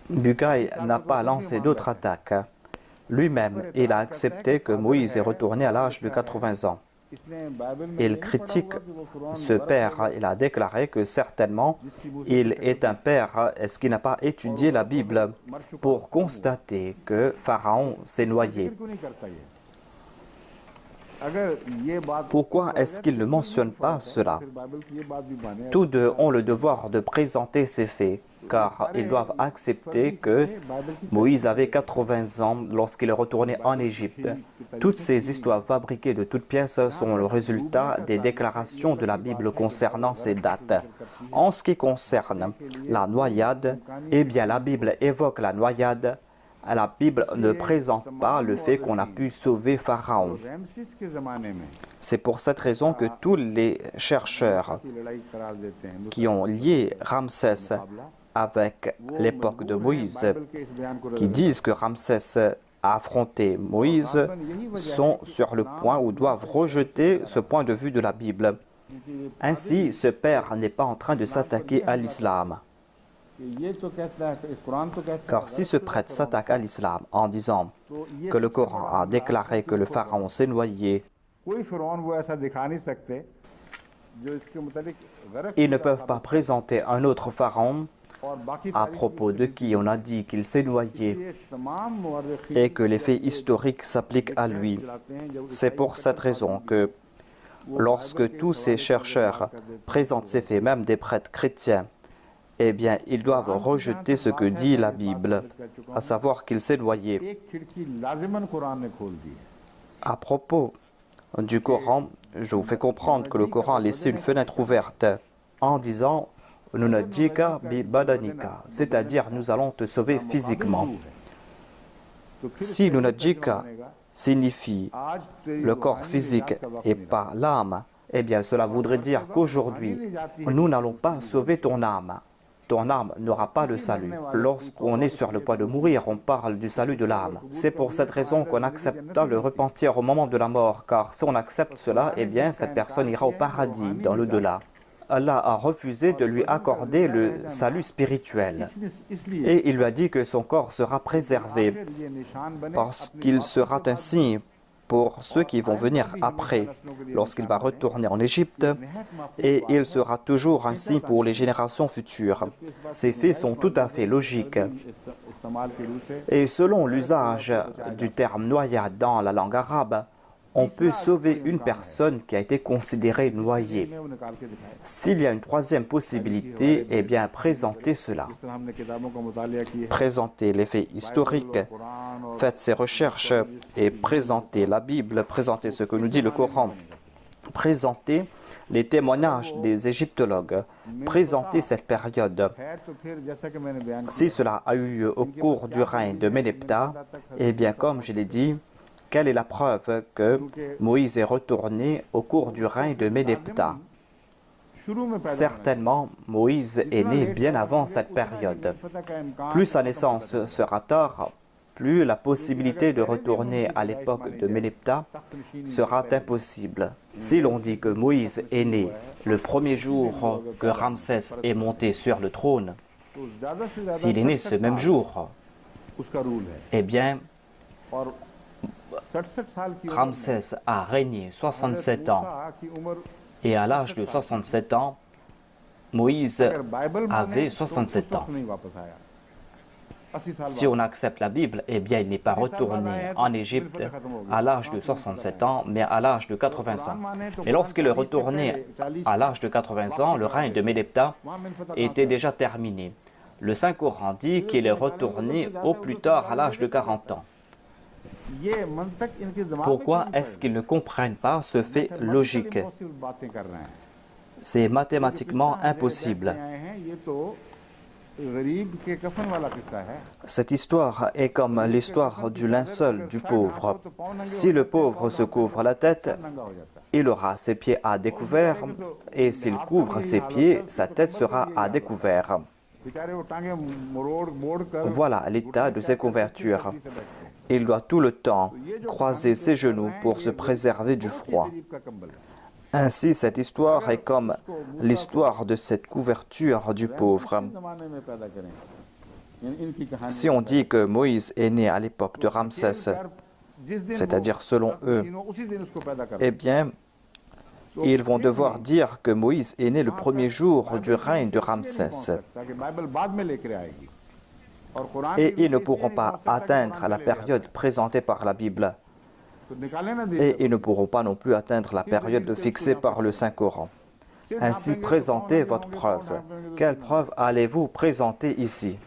Bucaille n'a pas lancé d'autres attaques. Lui-même, il a accepté que Moïse est retourné à l'âge de 80 ans. il critique ce père. Il a déclaré que certainement il est un père, est-ce qu'il n'a pas étudié la Bible pour constater que Pharaon s'est noyé? Pourquoi est-ce qu'il ne mentionne pas cela? Tous deux ont le devoir de présenter ces faits, car ils doivent accepter que Moïse avait 80 ans lorsqu'il est retourné en Égypte. Toutes ces histoires fabriquées de toutes pièces sont le résultat des déclarations de la Bible concernant ces dates. En ce qui concerne la noyade, eh bien la Bible évoque la noyade. La Bible ne présente pas le fait qu'on a pu sauver Pharaon. C'est pour cette raison que tous les chercheurs qui ont lié Ramsès avec l'époque de Moïse, qui disent que Ramsès a affronté Moïse, sont sur le point ou doivent rejeter ce point de vue de la Bible. Ainsi, ce père n'est pas en train de s'attaquer à l'islam. Car si ce prêtre s'attaque à l'islam en disant que le Coran a déclaré que le pharaon s'est noyé, ils ne peuvent pas présenter un autre pharaon à propos de qui on a dit qu'il s'est noyé et que les faits historiques s'appliquent à lui. C'est pour cette raison que lorsque tous ces chercheurs présentent ces faits, même des prêtres chrétiens, eh bien, ils doivent rejeter ce que dit la Bible, à savoir qu'il s'est noyé. À propos du Coran, je vous fais comprendre que le Coran a laissé une fenêtre ouverte en disant « Nunajjika bi badanika », c'est-à-dire « nous allons te sauver physiquement ». Si Nunajjika signifie le corps physique et pas l'âme, eh bien cela voudrait dire qu'aujourd'hui, nous n'allons pas sauver ton âme. Ton âme n'aura pas le salut. Lorsqu'on est sur le point de mourir, on parle du salut de l'âme. C'est pour cette raison qu'on accepta le repentir au moment de la mort, car si on accepte cela, eh bien cette personne ira au paradis, dans l'au-delà. Allah a refusé de lui accorder le salut spirituel. Et il lui a dit que son corps sera préservé, parce qu'il sera un signe pour ceux qui vont venir après, lorsqu'il va retourner en Égypte, et il sera toujours un signe pour les générations futures. Ces faits sont tout à fait logiques. Et selon l'usage du terme noyade dans la langue arabe, on peut sauver une personne qui a été considérée noyée. S'il y a une troisième possibilité, eh bien, présentez cela. Présentez les faits historiques, faites ces recherches et présentez la Bible, présentez ce que nous dit le Coran. Présentez les témoignages des égyptologues, présentez cette période. Si cela a eu lieu au cours du règne de Méneptah, eh bien, comme je l'ai dit, quelle est la preuve que Moïse est retourné au cours du règne de Méneptah? Certainement, Moïse est né bien avant cette période. Plus sa naissance sera tard, plus la possibilité de retourner à l'époque de Méneptah sera impossible. Si l'on dit que Moïse est né le premier jour que Ramsès est monté sur le trône, s'il est né ce même jour, eh bien, Ramsès a régné 67 ans et à l'âge de 67 ans, Moïse avait 67 ans. Si on accepte la Bible, eh bien il n'est pas retourné en Égypte à l'âge de 67 ans, mais à l'âge de 80 ans. Et lorsqu'il est retourné à l'âge de 80 ans, le règne de Méneptah était déjà terminé. Le Saint-Coran dit qu'il est retourné au plus tard à l'âge de 40 ans. Pourquoi est-ce qu'ils ne comprennent pas ce fait logique? C'est mathématiquement impossible. Cette histoire est comme l'histoire du linceul du pauvre. Si le pauvre se couvre la tête, il aura ses pieds à découvert, et s'il couvre ses pieds, sa tête sera à découvert. Voilà l'état de ses couvertures. Il doit tout le temps croiser ses genoux pour se préserver du froid. Ainsi, cette histoire est comme l'histoire de cette couverture du pauvre. Si on dit que Moïse est né à l'époque de Ramsès, c'est-à-dire selon eux, eh bien, ils vont devoir dire que Moïse est né le premier jour du règne de Ramsès. Et ils ne pourront pas atteindre la période présentée par la Bible. Et ils ne pourront pas non plus atteindre la période fixée par le Saint-Coran. Ainsi, présentez votre preuve. Quelle preuve allez-vous présenter ici?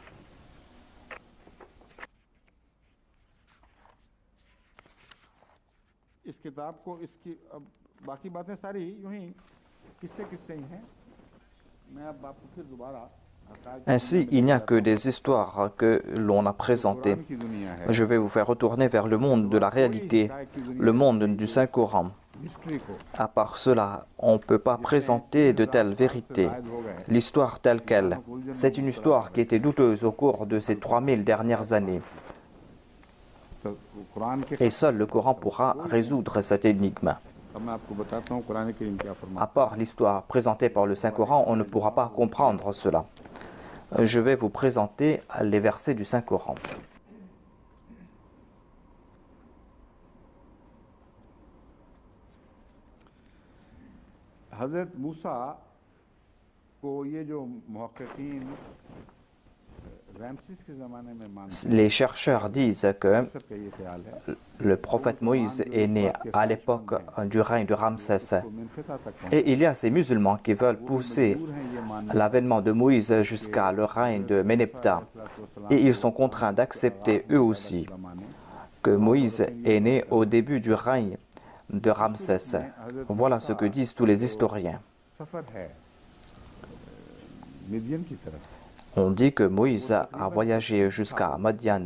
Ainsi, il n'y a que des histoires que l'on a présentées. Je vais vous faire retourner vers le monde de la réalité, le monde du Saint-Coran. À part cela, on ne peut pas présenter de telles vérités. L'histoire telle qu'elle, c'est une histoire qui était douteuse au cours de ces 3000 dernières années. Et seul le Coran pourra résoudre cette énigme. À part l'histoire présentée par le Saint-Coran, on ne pourra pas comprendre cela. Je vais vous présenter les versets du Saint-Coran. हज़रत मूसा को ये जो मुहक्किकीन रैमसेस के ज़माने में मानते हैं, Les chercheurs disent que सबका ये ख्याल है le prophète Moïse est né à l'époque du règne de Ramsès. तो मिनफता तक पहुंच Et il y a ces musulmans qui veulent pousser दूर हैं ये मानने l'avènement de Moïse jusqu'à le règne de Méneptah. Et ils sont contraints d'accepter eux aussi que Moïse est né au début du règne de Ramsès. Voilà ce que disent tous les historiens. सफ़र है मिदियन की तरफ। On dit que Moïse a voyagé jusqu'à Madian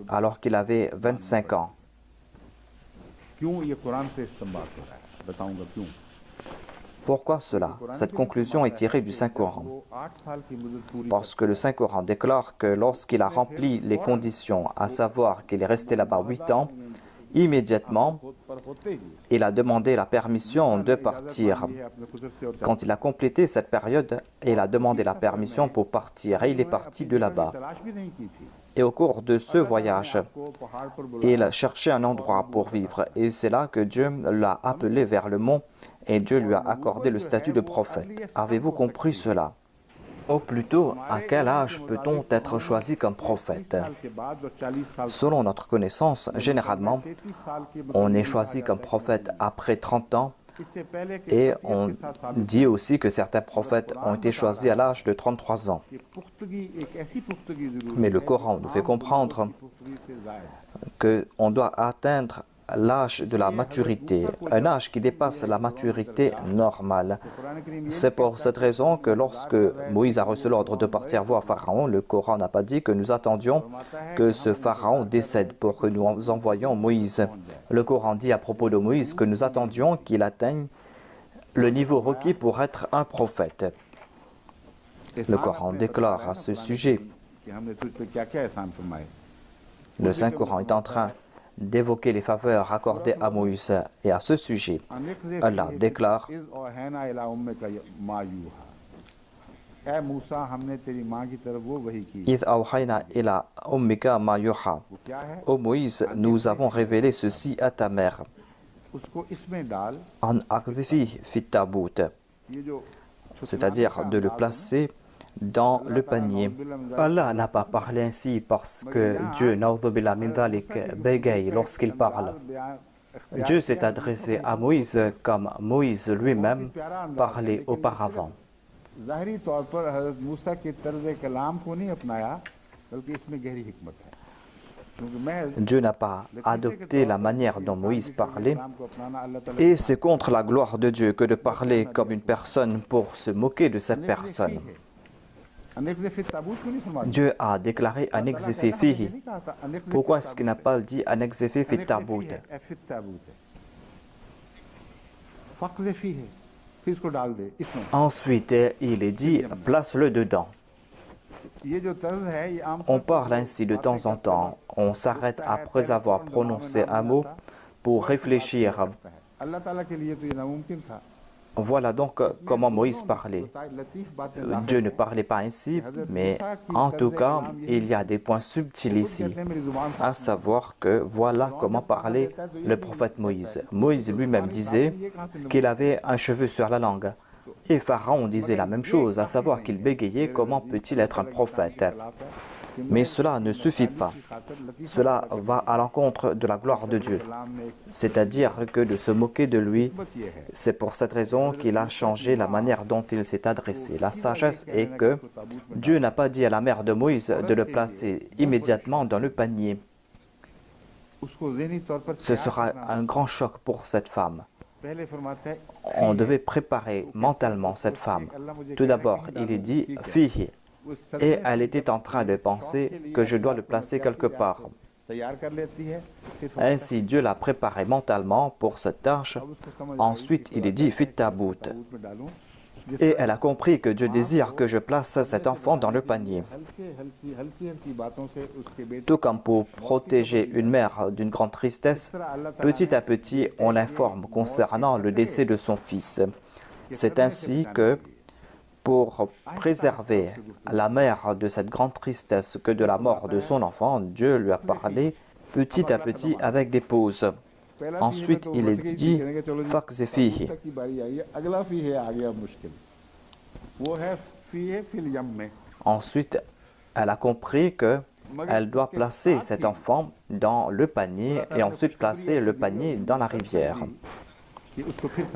alors qu'il avait 25 ans. क्यों ये कुरान से इस्तेमाल हो रहा है, बताऊंगा क्यों। Pourquoi cela? Cette conclusion est tirée du Saint-Coran. वो 8 साल की मुद्दत पूरी Parce que le Saint-Coran déclare que lorsqu'il a rempli les conditions, à savoir qu'il est resté là-bas 8 ans, immédiatement, खुद पर होते ही il a demandé la permission de partir. ये अपने कुदरत से और Quand il a complété cette période, il a demandé la permission pour partir et il est parti de là-bas. तलाश भी नहीं की थी। Et au cours de ce voyage, को पहाड़ पर बुलाया, il cherchait un endroit pour vivre et c'est là que Dieu l'a appelé vers le mont et Dieu lui a accordé le statut de prophète. Avez-vous compris cela? Ou plutôt, à quel âge peut-on être choisi comme prophète? साल के बाद जो 40 साल Selon notre connaissance, généralement, 33 साल के on est choisi comme prophète après 30 ans इससे पहले के et on dit aussi que certains prophètes ont été choisis à l'âge de 33 ans. ये पुख्तगी एक ऐसी पुख्तगी जरूरी Mais le Coran nous fait comprendre पुख्तगी से जायद qu'on doit atteindre l'âge de la maturité, un âge qui dépasse la maturité normale. Quran Karim C'est pour cette raison que lorsque Moïse a reçu l'ordre de partir voir Pharaon, le Coran n'a pas dit que nous attendions que ce Pharaon décède pour que nous envoyions Moïse. Le Coran dit à propos de Moïse que nous attendions qu'il atteigne le niveau requis pour être un prophète. Le Coran déclare à ce sujet, कि हमने तुझ पे क्या क्या एहसान फरमाए। le Saint-Coran est en train d'évoquer les faveurs accordées à Moïse. Et à ce sujet, Allah déclare is औहैना इला उम्मिका मा यूहा। ऐ मूसा हमने तेरी माँ की तरफ वो वही की। إِذْ أَوْحَيْنَا إِلَىٰ أُمِّكَ مَا يُوحَىٰ. वो क्या है? Ô Moïse, nous avons révélé ceci à ta mère. उसको इसमें डाल, En aqdhifi fi tabout, ये जो c'est-à-dire de le placer dans le panier. Allah n'a pas parlé ainsi parce que Dieu, na'udhu billah min dhalik, bégaye lorsqu'il parle. Dieu s'est adressé à Moïse comme Moïse lui-même parlait auparavant. ज़ाहिरी तौर पर हज़रत मूसा के तर्ज़ कलाम को नहीं अपनाया, बल्कि इसमें गहरी हिकमत है। क्योंकि महज Dieu n'a pas adopté la manière dont Moïse parlait, कलाम को अपनाना अल्लाह ताला et c'est contre la gloire de Dieu que de parler comme une personne pour se moquer de cette personne. अनेक फिर ताबूत क्यों नहीं फरमाया? Dieu a déclaré anexéfé fihi. Pourquoi est-ce qu'il n'a pas dit anexéfé fi tabout? फिर इसको डाल दे इसमें। Ensuite, il est dit, place-le dedans. ये जो तर्ज है ये आम On parle ainsi de temps en temps. On s'arrête après avoir prononcé un mot pour réfléchir. अल्लाह ताला के लिए तो ये नामुमकिन था। Voilà donc comment Moïse parlait. Dieu ne parlait pas ainsi, mais en tout cas, il y a des points subtils ici, à savoir que voilà comment parlait le prophète Moïse. Moïse lui-même disait qu'il avait un cheveu sur la langue. Et Pharaon disait la même chose, à savoir qu'il bégayait. Comment peut-il être un prophète? Mais cela ne suffit pas. Cela va à l'encontre de la gloire de Dieu. C'est-à-dire que de se moquer de lui, c'est pour cette raison qu'il a changé la manière dont il s'est adressé. La sagesse est que Dieu n'a pas dit à la mère de Moïse de le placer immédiatement dans le panier. Ce sera un grand choc pour cette femme. On devait préparer mentalement cette femme. Tout d'abord, il est dit « Fihi ». Et elle était en train de penser que je dois le placer quelque part. Ainsi, Dieu l'a préparé mentalement pour cette tâche. Ensuite, il est dit « Fit tabout ». Et elle a compris que Dieu désire que je place cet enfant dans le panier. Tout comme pour protéger une mère d'une grande tristesse, petit à petit, on l'informe concernant le décès de son fils. C'est ainsi que, pour préserver la mère de cette grande tristesse que de la mort de son enfant, Dieu lui a parlé petit à petit avec des pauses. Ensuite, il est dit « Faqzi fihi ». Ensuite, elle a compris qu'elle doit placer cet enfant dans le panier et ensuite placer le panier dans la rivière.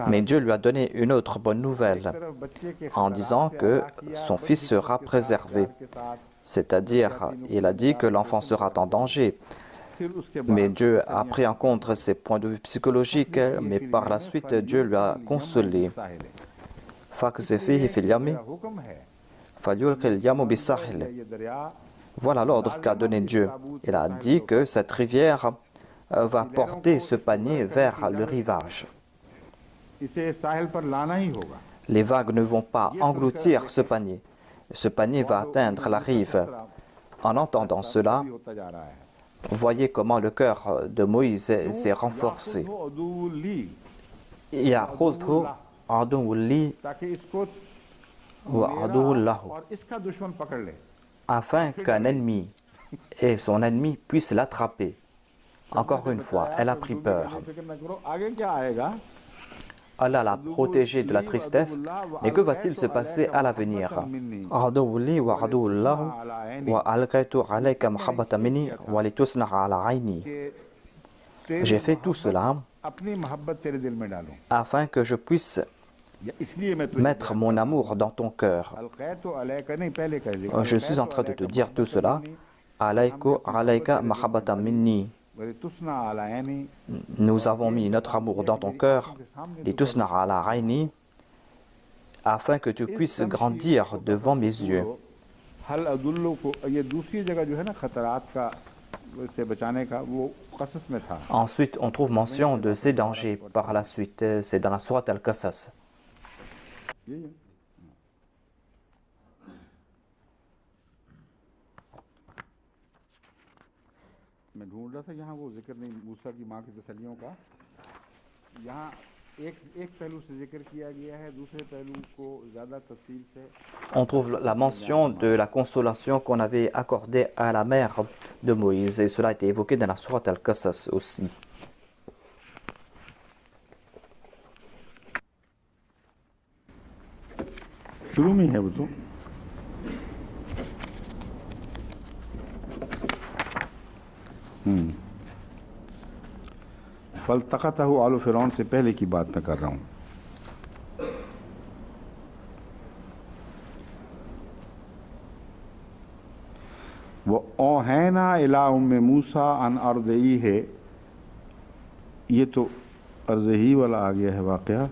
Mais Dieu lui a donné une autre bonne nouvelle en disant que son fils sera préservé. C'est-à-dire, il a dit que l'enfant sera en danger. Mais Dieu a pris en compte ses points de vue psychologiques, mais par la suite, Dieu lui a consolé. Voilà l'ordre qu'a donné Dieu. Il a dit que cette rivière va porter ce panier vers le rivage. Les vagues ne vont pas engloutir ce panier. Ce panier va atteindre la rive. En entendant cela, voyez comment le cœur de Moïse s'est renforcé. Afin qu'un ennemi et son ennemi puissent l'attraper. Encore une fois, elle a pris peur. Allah l'a protégé de la tristesse, mais que va-t-il se passer à l'avenir? J'ai fait tout cela afin que je puisse mettre mon amour dans ton cœur. Je suis en train de te dire tout cela. Nous avons mis notre amour dans ton cœur, afin que tu puisses grandir devant mes yeux. Ensuite, on trouve mention de ces dangers par la suite. C'est dans la sourate Al-Qasas. On trouve la mention de la consolation qu'on avait accordée à la mère de Moïse, et cela a été évoqué dans la sourate Al-Qasas aussi. फलतक़तहु आलू फ़िरौन से पहले की बात मैं कर रहा हूँ। वो औहैना इला उम्मे मूसा अन अर्दई है, ये तो अर्ज़ही वाला आ गया है वाक़या।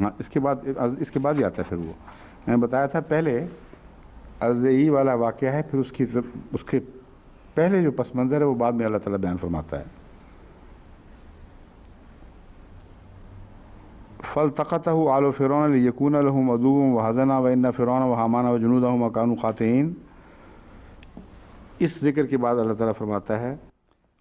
हाँ, इसके बाद ही आता है। फिर वो मैंने बताया था पहले अर्ज़ई वाला वाक़या है, फिर उसके पहले जो पस मंज़र है वो बाद में अल्लाह ताला बयान फरमाता है। फ़लतक़तहु आलू फ़िरौन लियकून लहुम अदुव्वन व हज़ना व इन्न फ़िरौन व हामान व जुनूदहुम कानू ख़ातिईन। इस जिक्र के बाद अल्लाह ताला फरमाता है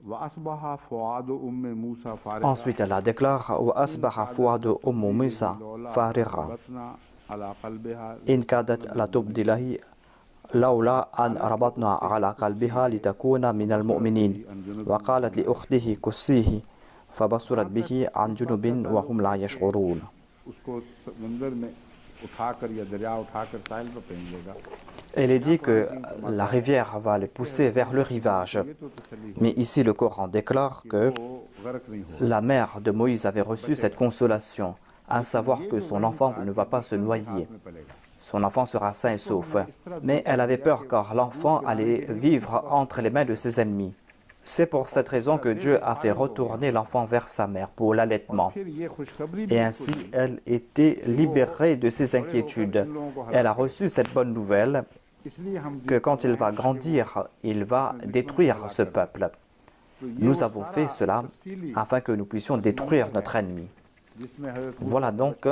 وأصبح فؤاد أم موسى فارغا Ensuite, Allah déclare وَأَصْبَحَ فُؤَادُ أُمِّ مُوسَى فارغا ربطنا على قلبها إن كادت لتبدي له لولا أن ربطنا على قلبها لتكون من المؤمنين وقالت لأخته كسيه فبصرت به عن جنب وهم لا يشعرون. उसको समंदर में उठाकर या दरिया उठाकर साहिल पर फेंक देगा. Elle est dit que la rivière va le pousser vers le rivage. Mais ici, le Coran déclare que la mère de Moïse avait reçu cette consolation, à savoir que son enfant ne va pas se noyer. Son enfant sera sain et sauf. Mais elle avait peur car l'enfant allait vivre entre les mains de ses ennemis. C'est pour cette raison que Dieu a fait retourner l'enfant vers sa mère pour l'allaitement. Et ainsi, elle était libérée de ses inquiétudes. Elle a reçu cette bonne nouvelle que quand il va grandir, il va détruire ce peuple. Nous avons fait cela afin que nous puissions détruire notre ennemi. Voilà donc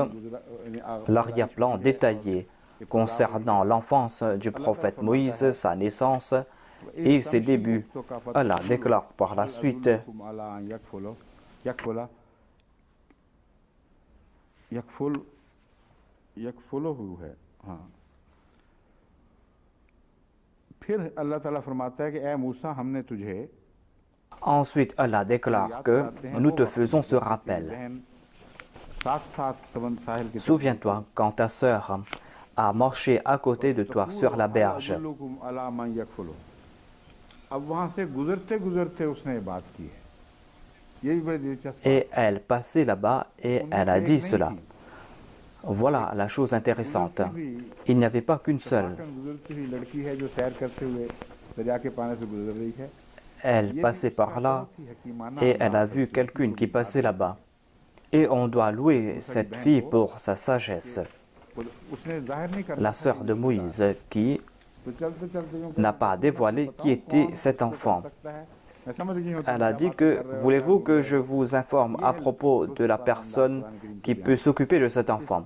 l'arrière-plan détaillé concernant l'enfance du prophète Moïse, sa naissance et ses débuts. Allah déclare par la suite Ensuite, Allah déclare que nous te faisons ce rappel. Souviens-toi quand ta sœur a marché à côté de toi sur la berge. Et elle passait là-bas et elle a dit cela. Voilà la chose intéressante. Il n'y avait pas qu'une seule. Elle passait par là et elle a vu quelqu'une qui passait là-bas. Et on doit louer cette fille pour sa sagesse. La sœur de Moïse qui n'a pas dévoilé qui était cet enfant. Elle a dit que, voulez-vous que je vous informe à propos de la personne qui peut s'occuper de cet enfant?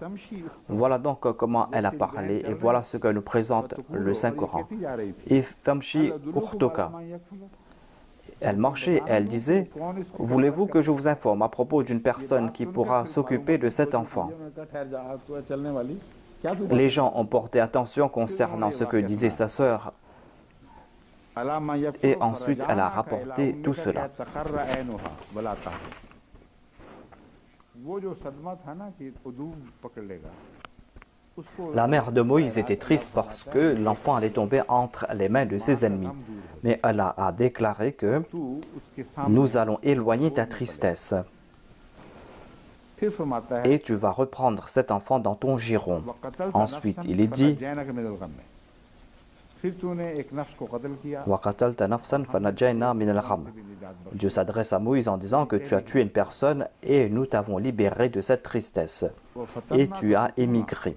Voilà donc comment elle a parlé et voilà ce que nous présente le Saint-Coran. Tamshi Urtoka. Elle marchait, elle disait, voulez-vous que je vous informe à propos d'une personne qui pourra s'occuper de cet enfant? Les gens ont porté attention concernant ce que disait sa sœur et ensuite elle a rapporté tout cela. La mère de Moïse était triste parce que l'enfant allait tomber entre les mains de ses ennemis. Mais Allah a déclaré que nous allons éloigner ta tristesse et tu vas reprendre cet enfant dans ton giron. Ensuite, il est dit Dieu s'adresse à Moïse en disant que tu as tué une personne et nous t'avons libéré de cette tristesse et tu as émigré.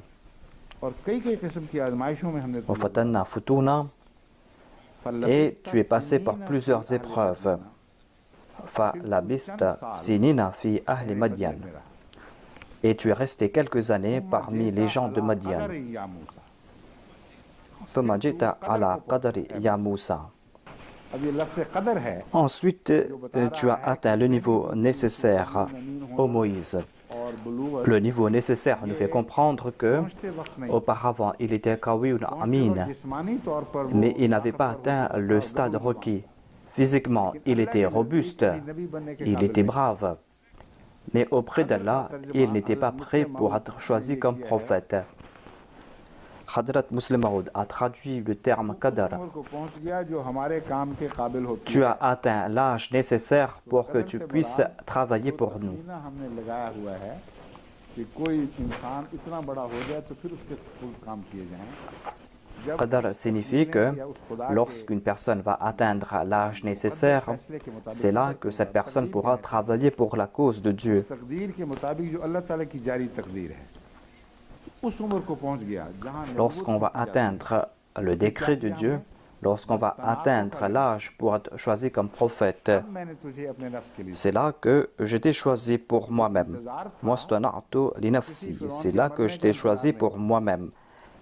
Et tu es passé par plusieurs épreuves. Et tu es resté quelques années parmi les gens de Madian. Ensuite, tu as atteint le niveau nécessaire ô Moïse. Le niveau nécessaire nous fait comprendre que auparavant il était Qawiyun Amin, mais il n'avait pas atteint le stade requis. Physiquement, il était robuste, il était brave, mais auprès d'Allah, il n'était pas prêt pour être choisi comme prophète. Hadrat Muslim Maud a traduit le terme qadar. Tu as atteint l'âge nécessaire pour que tu puisses travailler pour nous. Qadar signifie que lorsqu'une personne va atteindre l'âge nécessaire, c'est là que cette personne pourra travailler pour la cause de Dieu. Lorsqu'on va atteindre le décret de Dieu, lorsqu'on va atteindre l'âge pour être choisi comme prophète, c'est là que je t'ai choisi pour moi-même. C'est là que je t'ai choisi pour moi-même.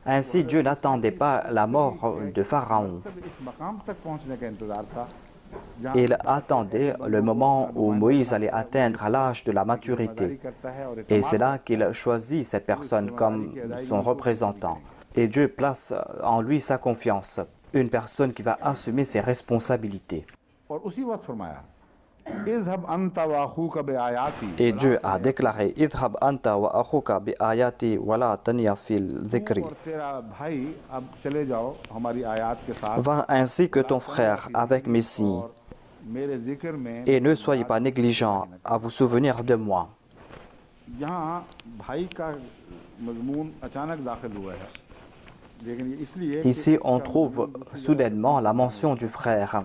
Ainsi, Dieu n'attendait pas la mort de Pharaon. Il attendait le moment où Moïse allait atteindre l'âge de la maturité. Et c'est là qu'il choisit cette personne comme son représentant. Et Dieu place en lui sa confiance, une personne qui va assumer ses responsabilités. Et Dieu a déclaré Idhab anta wa akhuka bi ayati wa la taniya fil dhikri. Va ainsi que ton frère avec mes signes, et ne soyez pas négligents à vous souvenir de moi. Ici, on trouve soudainement la mention du frère,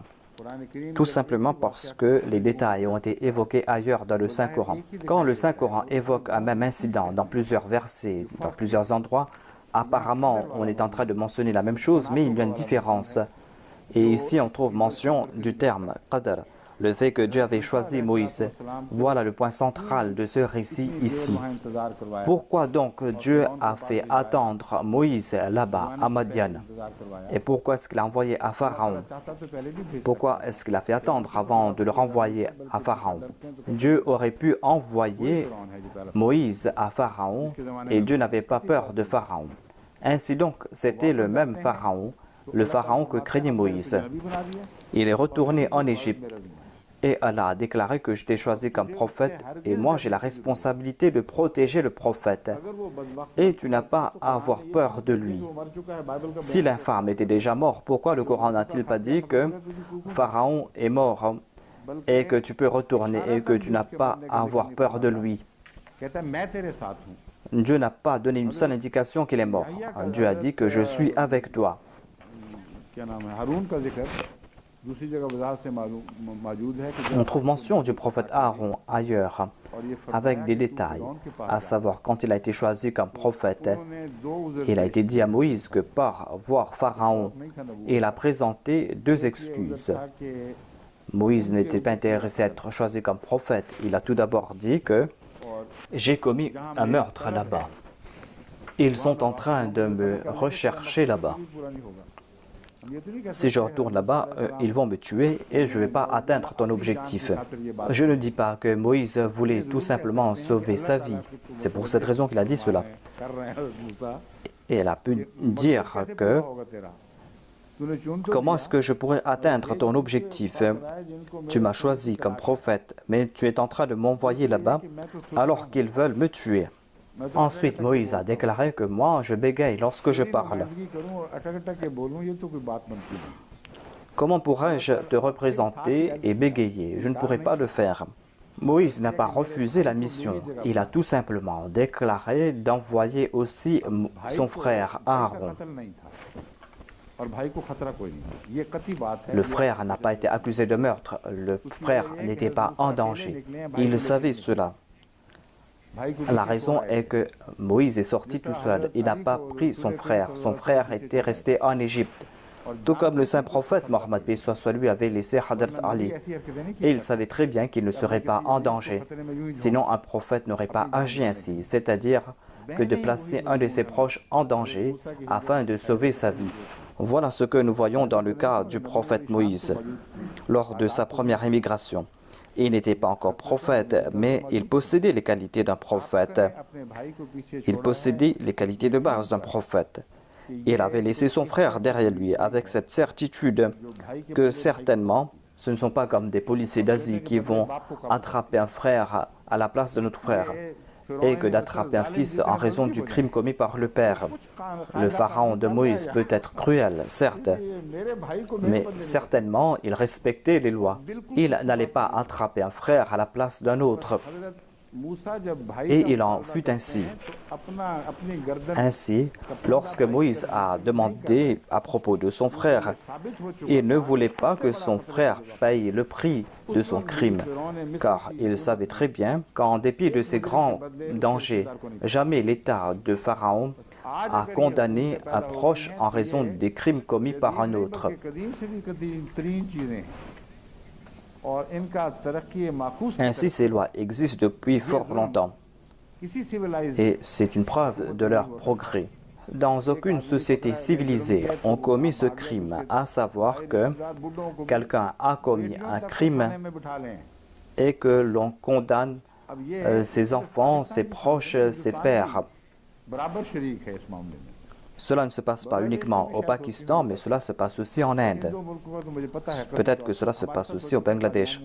tout simplement parce que les détails ont été évoqués ailleurs dans le Saint-Coran. Quand le Saint-Coran évoque un même incident dans plusieurs versets, dans plusieurs endroits, apparemment, on est en train de mentionner la même chose, mais il y a une différence. Et ici, on trouve mention du terme Qadr, le fait que Dieu avait choisi Moïse. Voilà le point central de ce récit ici. Pourquoi donc Dieu a fait attendre Moïse là-bas, à Madian? Et pourquoi est-ce qu'il a envoyé à Pharaon? Pourquoi est-ce qu'il a fait attendre avant de le renvoyer à Pharaon? Dieu aurait pu envoyer Moïse à Pharaon et Dieu n'avait pas peur de Pharaon. Ainsi donc, c'était le même Pharaon, le Pharaon que craignait Moïse. Il est retourné en Égypte. Et Allah a déclaré que je t'ai choisi comme prophète et moi j'ai la responsabilité de protéger le prophète. Et tu n'as pas à avoir peur de lui. Si l'infâme était déjà mort, pourquoi le Coran n'a-t-il pas dit que Pharaon est mort et que tu peux retourner et que tu n'as pas à avoir peur de lui? Dieu n'a pas donné une seule indication qu'il est mort. Dieu a dit que je suis avec toi. On trouve mention du prophète Aaron ailleurs, avec des détails, à savoir quand il a été choisi comme prophète, il a été dit à Moïse que par voir Pharaon, il a présenté deux excuses. Moïse n'était pas intéressé à être choisi comme prophète. Il a tout d'abord dit que j'ai commis un meurtre là-bas. Ils sont en train de me rechercher là-bas. Si je retourne là-bas, ils vont me tuer et je ne vais pas atteindre ton objectif. Je ne dis pas que Moïse voulait tout simplement sauver sa vie. C'est pour cette raison qu'il a dit cela. Et elle a pu dire que comment est-ce que je pourrais atteindre ton objectif? Tu m'as choisi comme prophète, mais tu es en train de m'envoyer là-bas alors qu'ils veulent me tuer. Ensuite, Moïse a déclaré que moi, je bégaye lorsque je parle. Comment pourrais-je te représenter et bégayer? Je ne pourrais pas le faire. Moïse n'a pas refusé la mission. Il a tout simplement déclaré d'envoyer aussi son frère Aaron. Le frère n'a pas été accusé de meurtre. Le frère n'était pas en danger. Il savait cela. La raison est que Moïse est sorti tout seul. Il n'a pas pris son frère. Son frère était resté en Égypte. Tout comme le saint prophète Mohammed paix soit lui avait laissé Hadrat Ali. Et il savait très bien qu'il ne serait pas en danger. Sinon, un prophète n'aurait pas agi ainsi, c'est-à-dire que de placer un de ses proches en danger afin de sauver sa vie. Voilà ce que nous voyons dans le cas du prophète Moïse lors de sa première émigration. Il n'était pas encore prophète, mais il possédait les qualités d'un prophète. Il possédait les qualités de base d'un prophète. Il avait laissé son frère derrière lui avec cette certitude que certainement, ce ne sont pas comme des policiers d'Asie qui vont attraper un frère à la place de notre frère et que d'attraper un fils en raison du crime commis par le père. Le pharaon de Moïse peut être cruel, certes, mais certainement il respectait les lois. Il n'allait pas attraper un frère à la place d'un autre. Et il en fut ainsi. Ainsi, lorsque Moïse a demandé à propos de son frère, il ne voulait pas que son frère paye le prix de son crime, car il savait très bien qu'en dépit de ces grands dangers, jamais l'État de Pharaon a condamné un proche en raison des crimes commis par un autre. Ainsi, ces lois existent depuis fort longtemps et c'est une preuve de leur progrès. Dans aucune société civilisée, on commet ce crime, à savoir que quelqu'un a commis un crime et que l'on condamne ses enfants, ses proches, ses pères. Cela ne se passe pas uniquement au Pakistan, mais cela se passe aussi en Inde. Peut-être que cela se passe aussi au Bangladesh.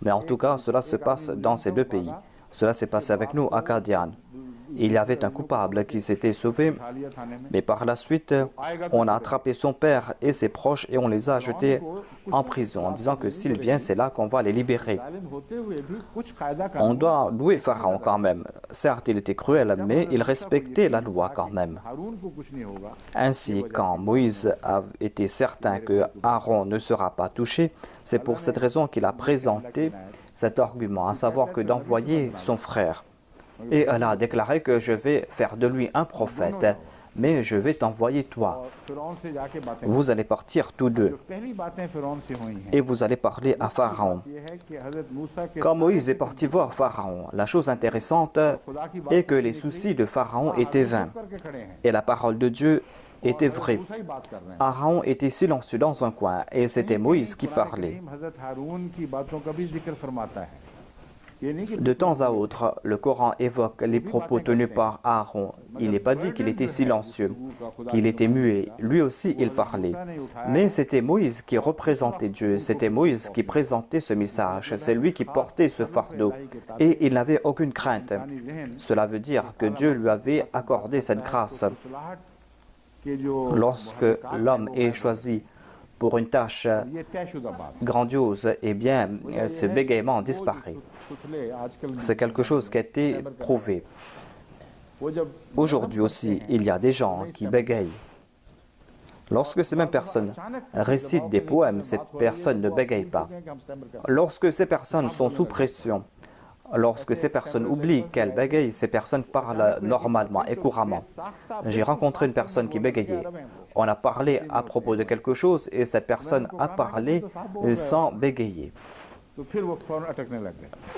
Mais en tout cas, cela se passe dans ces deux pays. Cela s'est passé avec nous à Qadian. Il y avait un coupable qui s'était sauvé, mais par la suite, on a attrapé son père et ses proches et on les a jetés en prison en disant que s'ils viennent, c'est là qu'on va les libérer. On doit louer Pharaon quand même. Certes, il était cruel, mais il respectait la loi quand même. Ainsi, quand Moïse a été certain que Aaron ne sera pas touché, c'est pour cette raison qu'il a présenté cet argument, à savoir que d'envoyer son frère. Et Allah a déclaré que je vais faire de lui un prophète, mais je vais t'envoyer toi. Vous allez partir tous deux et vous allez parler à Pharaon. Quand Moïse est parti voir Pharaon, la chose intéressante est que les soucis de Pharaon étaient vains et la parole de Dieu était vraie. Aaron était silencieux dans un coin et c'était Moïse qui parlait. De temps à autre, le Coran évoque les propos tenus par Aaron. Il n'est pas dit qu'il était silencieux, qu'il était muet. Lui aussi, il parlait. Mais c'était Moïse qui représentait Dieu. C'était Moïse qui présentait ce message. C'est lui qui portait ce fardeau. Et il n'avait aucune crainte. Cela veut dire que Dieu lui avait accordé cette grâce. Lorsque l'homme est choisi pour une tâche grandiose, eh bien, ce bégaiement disparaît. C'est quelque chose qui a été prouvé. Aujourd'hui aussi, il y a des gens qui bégayent. Lorsque ces mêmes personnes récitent des poèmes, ces personnes ne bégayent pas. Lorsque ces personnes sont sous pression, lorsque ces personnes oublient qu'elles bégayent, ces personnes parlent normalement et couramment. J'ai rencontré une personne qui bégayait. On a parlé à propos de quelque chose et cette personne a parlé sans bégayer.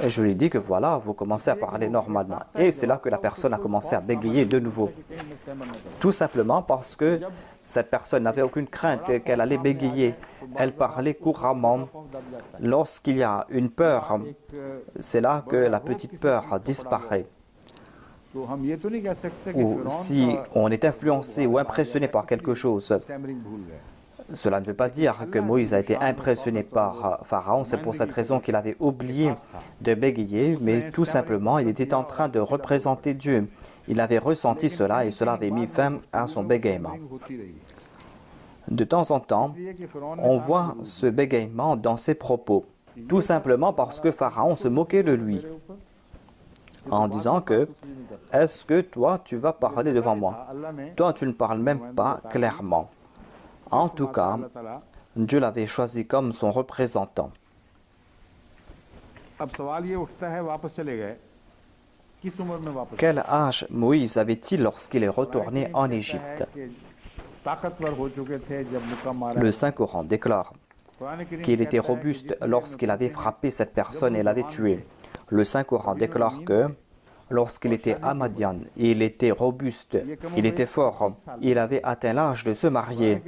Et je lui ai dit que voilà, vous commencez à parler normalement. Et c'est là que la personne a commencé à bégayer de nouveau. Tout simplement parce que cette personne n'avait aucune crainte qu'elle allait bégayer. Elle parlait couramment. Lorsqu'il y a une peur, c'est là que la petite peur disparaît. Ou si on est influencé ou impressionné par quelque chose, cela ne veut pas dire que Moïse a été impressionné par Pharaon. C'est pour cette raison qu'il avait oublié de bégayer, mais tout simplement, il était en train de représenter Dieu. Il avait ressenti cela et cela avait mis fin à son bégaiement. De temps en temps, on voit ce bégaiement dans ses propos, tout simplement parce que Pharaon se moquait de lui, en disant que « Est-ce que toi, tu vas parler devant moi? Toi, tu ne parles même pas clairement. » En tout cas, Dieu l'avait choisi comme son représentant. Quel âge Moïse avait-il lorsqu'il est retourné en Égypte? Le Saint-Coran déclare qu'il était robuste lorsqu'il avait frappé cette personne et l'avait tuée. Le Saint-Coran déclare que lorsqu'il était à Madian, il était robuste, il était fort, il avait atteint l'âge de se marier.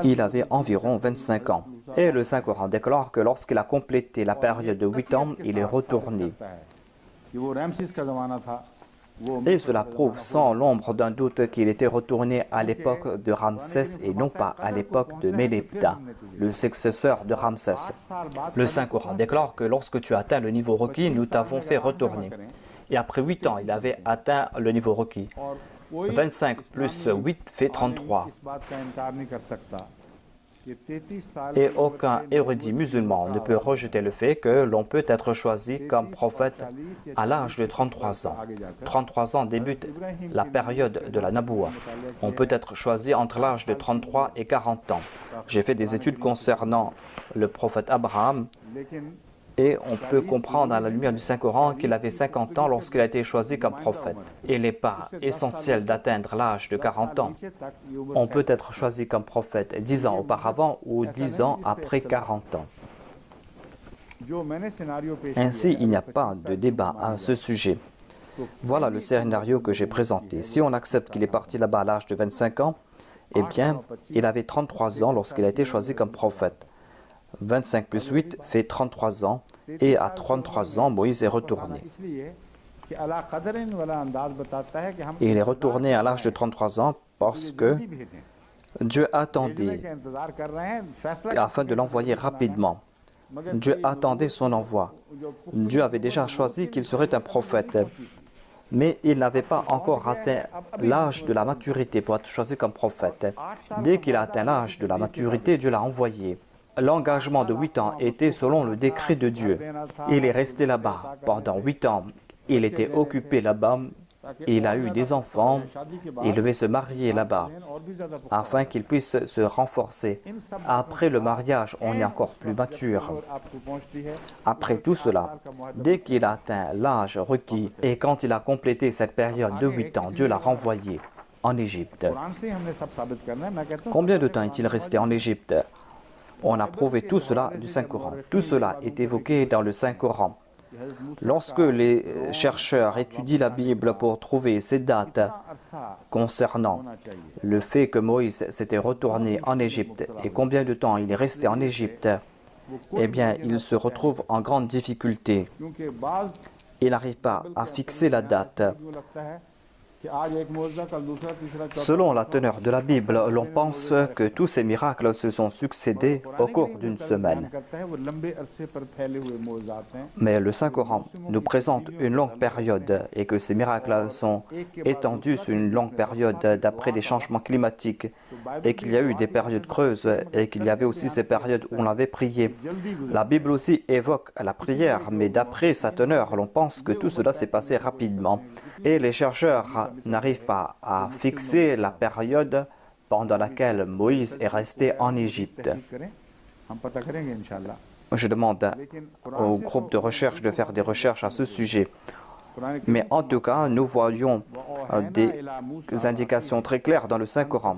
Il avait environ 25 ans. Et le Saint-Coran déclare que lorsqu'il a complété la période de 8 ans, il est retourné. Et cela prouve sans l'ombre d'un doute qu'il était retourné à l'époque de Ramsès et non pas à l'époque de Ménéptah, le successeur de Ramsès. Le Saint-Coran déclare que lorsque tu as atteint le niveau requis, nous t'avons fait retourner. Et après 8 ans, il avait atteint le niveau requis. 25 plus 8 fait 33. Et aucun érudit musulman ne peut rejeter le fait que l'on peut être choisi comme prophète à l'âge de 33 ans. 33 ans débute la période de la Naboua. On peut être choisi entre l'âge de 33 et 40 ans. J'ai fait des études concernant le prophète Abraham et on peut comprendre à la lumière du Saint-Coran qu'il avait 50 ans lorsqu'il a été choisi comme prophète. Il n'est pas essentiel d'atteindre l'âge de 40 ans. On peut être choisi comme prophète 10 ans auparavant ou 10 ans après 40 ans. Ainsi, il n'y a pas de débat à ce sujet. Voilà le scénario que j'ai présenté. Si on accepte qu'il est parti là-bas à l'âge de 25 ans, eh bien, il avait 33 ans lorsqu'il a été choisi comme prophète. 25 plus 8 fait 33 ans, et à 33 ans, Moïse est retourné. Il est retourné à l'âge de 33 ans parce que Dieu attendait afin de l'envoyer rapidement. Dieu attendait son envoi. Dieu avait déjà choisi qu'il serait un prophète, mais il n'avait pas encore atteint l'âge de la maturité pour être choisi comme prophète. Dès qu'il a atteint l'âge de la maturité, Dieu l'a envoyé. L'engagement de 8 ans était selon le décret de Dieu. Il est resté là-bas pendant 8 ans. Il était occupé là-bas. Il a eu des enfants. Il devait se marier là-bas afin qu'il puisse se renforcer. Après le mariage, on est encore plus mature. Après tout cela, dès qu'il a atteint l'âge requis et quand il a complété cette période de 8 ans, Dieu l'a renvoyé en Égypte. Combien de temps est-il resté en Égypte? On a prouvé tout cela du Saint-Coran. Tout cela est évoqué dans le Saint-Coran. Lorsque les chercheurs étudient la Bible pour trouver ces dates concernant le fait que Moïse s'était retourné en Égypte et combien de temps il est resté en Égypte, eh bien, ils se retrouvent en grande difficulté. Ils n'arrivent pas à fixer la date. Selon la teneur de la Bible, l'on pense que tous ces miracles se sont succédés au cours d'une semaine. Mais le Saint-Coran nous présente une longue période et que ces miracles sont étendus sur une longue période d'après les changements climatiques et qu'il y a eu des périodes creuses et qu'il y avait aussi ces périodes où on avait prié. La Bible aussi évoque la prière, mais d'après sa teneur, l'on pense que tout cela s'est passé rapidement. Et les chercheurs n'arrivent pas à fixer la période pendant laquelle Moïse est resté en Égypte. Je demande au groupe de recherche de faire des recherches à ce sujet. Mais en tout cas, nous voyons des indications très claires dans le Saint-Coran.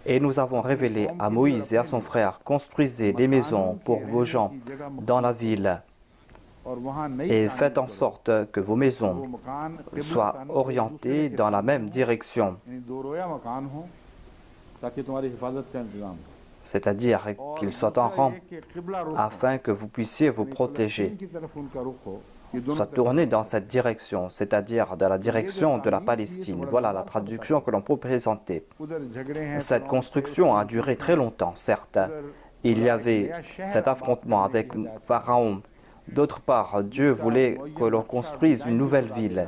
Et nous avons révélé à Moïse et à son frère, construisez des maisons pour vos gens dans la ville et faites en sorte que vos maisons soient orientées dans la même direction. C'est-à-dire qu'ils soient en rang afin que vous puissiez vous protéger. Soit tourné dans cette direction, c'est-à-dire dans la direction de la Palestine. Voilà la traduction que l'on peut présenter. Cette construction a duré très longtemps, certes. Il y avait cet affrontement avec Pharaon. D'autre part, Dieu voulait que l'on construise une nouvelle ville.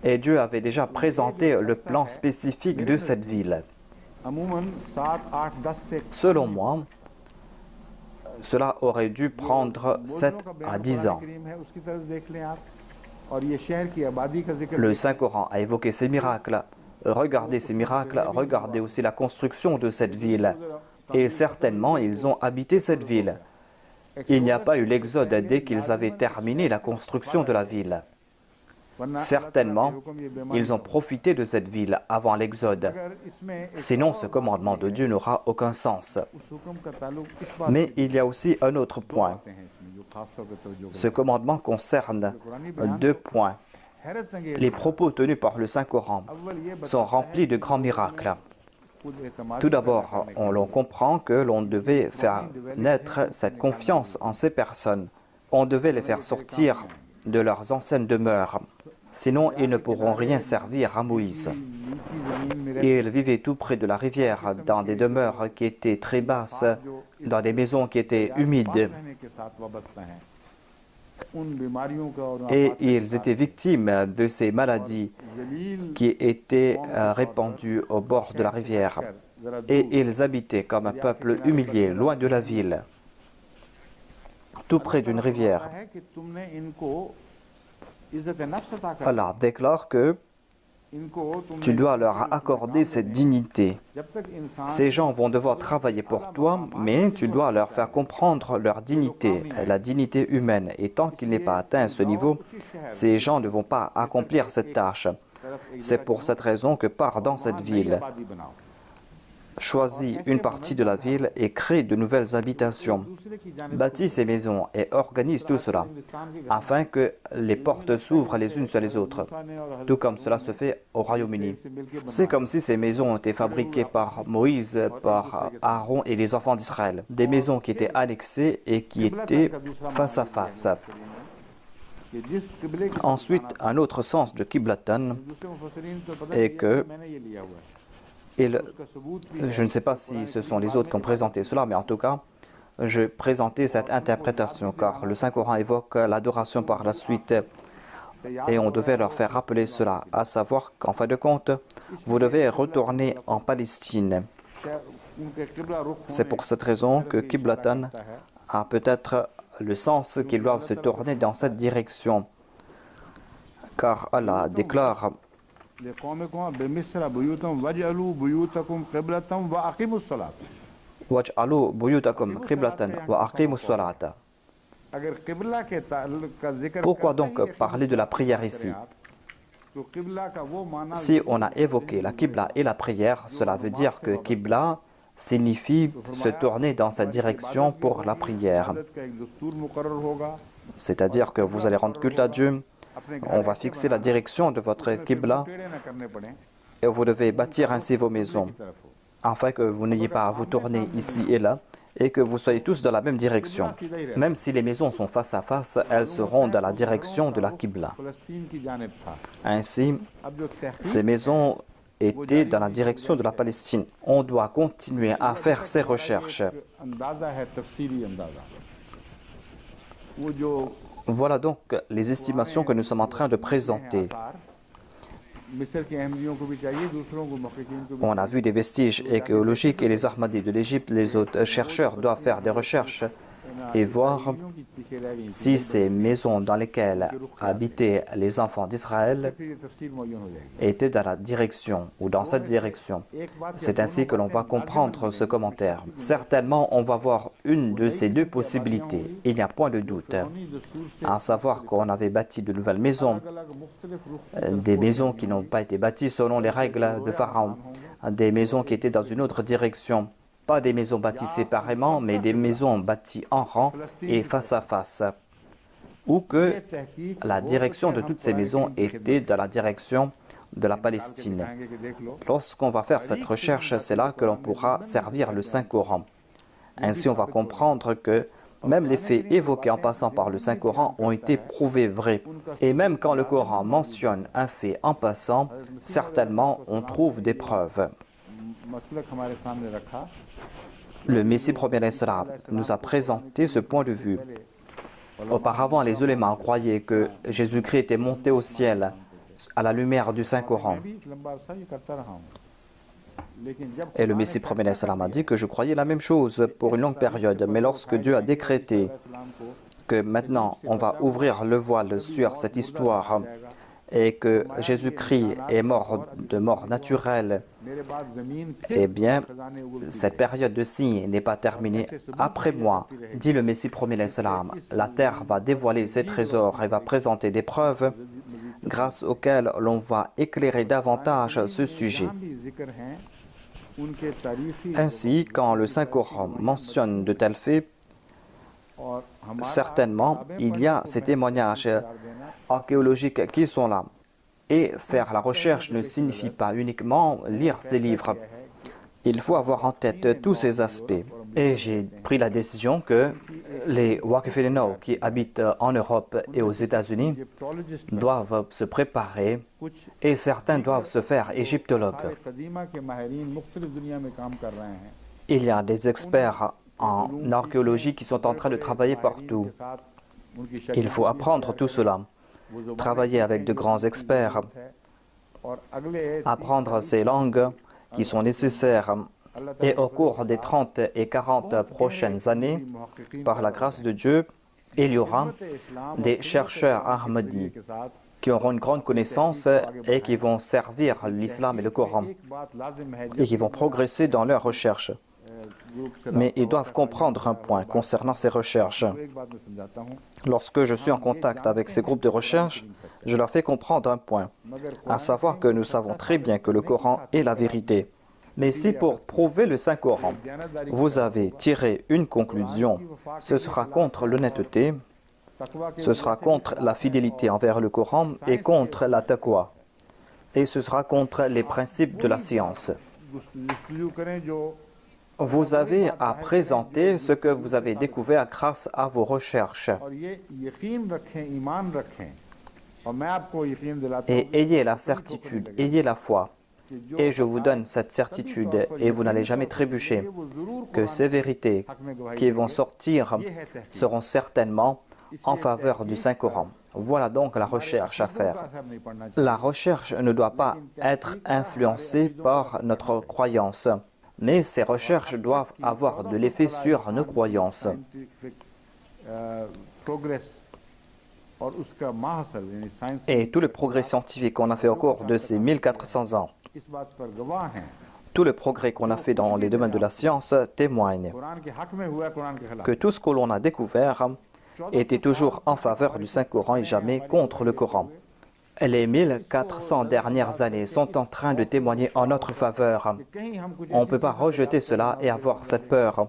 Et Dieu avait déjà présenté le plan spécifique de cette ville. Selon moi, cela aurait dû prendre 7 à 10 ans. Le Saint-Coran a évoqué ces miracles. Regardez ces miracles, regardez aussi la construction de cette ville. Et certainement, ils ont habité cette ville. Il n'y a pas eu l'exode dès qu'ils avaient terminé la construction de la ville. Certainement, ils ont profité de cette ville avant l'exode. Sinon, ce commandement de Dieu n'aura aucun sens. Mais il y a aussi un autre point. Ce commandement concerne 2 points. Les propos tenus par le Saint-Coran sont remplis de grands miracles. Tout d'abord, on comprend que l'on devait faire naître cette confiance en ces personnes. On devait les faire sortir de leurs anciennes demeures. Sinon, ils ne pourront rien servir à Moïse. Ils vivaient tout près de la rivière, dans des demeures qui étaient très basses, dans des maisons qui étaient humides. Et ils étaient victimes de ces maladies qui étaient répandues au bord de la rivière. Et ils habitaient comme un peuple humilié, loin de la ville, tout près d'une rivière. Allah déclare que tu dois leur accorder cette dignité. Ces gens vont devoir travailler pour toi, mais tu dois leur faire comprendre leur dignité, la dignité humaine. Et tant qu'il n'est pas atteint ce niveau, ces gens ne vont pas accomplir cette tâche. C'est pour cette raison que pars dans cette ville, choisis une partie de la ville et crée de nouvelles habitations. Bâtis ces maisons et organise tout cela, afin que les portes s'ouvrent les unes sur les autres, tout comme cela se fait au Royaume-Uni. C'est comme si ces maisons ont été fabriquées par Moïse, par Aaron et les enfants d'Israël. Des maisons qui étaient annexées et qui étaient face à face. Ensuite, un autre sens de Qiblatan est que je ne sais pas si ce sont les autres qui ont présenté cela, mais en tout cas, je présentais cette interprétation, car le Saint-Coran évoque l'adoration par la suite, et on devait leur faire rappeler cela, à savoir qu'en fin de compte, vous devez retourner en Palestine. C'est pour cette raison que Qiblatan a peut-être le sens qu'ils doivent se tourner dans cette direction, car Allah déclare Waj'alu buyutakum qiblatan wa aqimus salata. Pourquoi donc parler de la prière ici? Si on a évoqué la Qibla et la prière, cela veut dire que Qibla signifie se tourner dans cette direction pour la prière. C'est-à-dire que vous allez rendre culte à Dieu, on va fixer la direction de votre Qibla et vous devez bâtir ainsi vos maisons, afin que vous n'ayez pas à vous tourner ici et là et que vous soyez tous dans la même direction. Même si les maisons sont face à face, elles seront dans la direction de la Qibla. Ainsi, ces maisons étaient dans la direction de la Palestine. On doit continuer à faire ces recherches. Voilà donc les estimations que nous sommes en train de présenter. On a vu des vestiges écologiques et les Ahmadis de l'Égypte, les autres chercheurs doivent faire des recherches et voir si ces maisons dans lesquelles habitaient les enfants d'Israël étaient dans la direction ou dans cette direction. C'est ainsi que l'on va comprendre ce commentaire. Certainement, on va voir une de ces deux possibilités, il n'y a point de doute, à savoir qu'on avait bâti de nouvelles maisons, des maisons qui n'ont pas été bâties selon les règles de Pharaon, des maisons qui étaient dans une autre direction. Pas des maisons bâties séparément, mais des maisons bâties en rang et face à face. Ou que la direction de toutes ces maisons était dans la direction de la Palestine. Lorsqu'on va faire cette recherche, c'est là que l'on pourra servir le Saint-Coran. Ainsi, on va comprendre que même les faits évoqués en passant par le Saint-Coran ont été prouvés vrais. Et même quand le Coran mentionne un fait en passant, certainement on trouve des preuves. Le Messie premier nous a présenté ce point de vue. Auparavant, les ulémas croyaient que Jésus-Christ était monté au ciel à la lumière du Saint-Coran. Et le Messie premier a dit que je croyais la même chose pour une longue période. Mais lorsque Dieu a décrété que maintenant on va ouvrir le voile sur cette histoire et que Jésus-Christ est mort de mort naturelle, eh bien, cette période de signe n'est pas terminée. Après moi, dit le Messie premier, la terre va dévoiler ses trésors et va présenter des preuves grâce auxquelles l'on va éclairer davantage ce sujet. Ainsi, quand le Saint-Coran mentionne de tels faits, certainement, il y a ces témoignages archéologiques qui sont là. Et faire la recherche ne signifie pas uniquement lire ces livres. Il faut avoir en tête tous ces aspects. Et j'ai pris la décision que les Waqf-e-Nau qui habitent en Europe et aux États-Unis doivent se préparer et certains doivent se faire égyptologues. Il y a des experts en archéologie qui sont en train de travailler partout. Il faut apprendre tout cela, travailler avec de grands experts, apprendre ces langues qui sont nécessaires. Et au cours des 30 et 40 prochaines années, par la grâce de Dieu, il y aura des chercheurs ahmadis qui auront une grande connaissance et qui vont servir l'islam et le Coran et qui vont progresser dans leurs recherches. Mais ils doivent comprendre un point concernant ces recherches. Lorsque je suis en contact avec ces groupes de recherche, je leur fais comprendre un point, à savoir que nous savons très bien que le Coran est la vérité. Mais si pour prouver le Saint-Coran, vous avez tiré une conclusion, ce sera contre l'honnêteté, ce sera contre la fidélité envers le Coran et contre la taqwa. Et ce sera contre les principes de la science. Vous avez à présenter ce que vous avez découvert grâce à vos recherches. Et ayez la certitude, ayez la foi. Et je vous donne cette certitude, et vous n'allez jamais trébucher, que ces vérités qui vont sortir seront certainement en faveur du Saint-Coran. Voilà donc la recherche à faire. La recherche ne doit pas être influencée par notre croyance, mais ces recherches doivent avoir de l'effet sur nos croyances. Et tout le progrès scientifique qu'on a fait au cours de ces 1400 ans, tout le progrès qu'on a fait dans les domaines de la science témoigne que tout ce que l'on a découvert était toujours en faveur du Saint-Coran et jamais contre le Coran. Les 1400 dernières années sont en train de témoigner en notre faveur. On ne peut pas rejeter cela et avoir cette peur.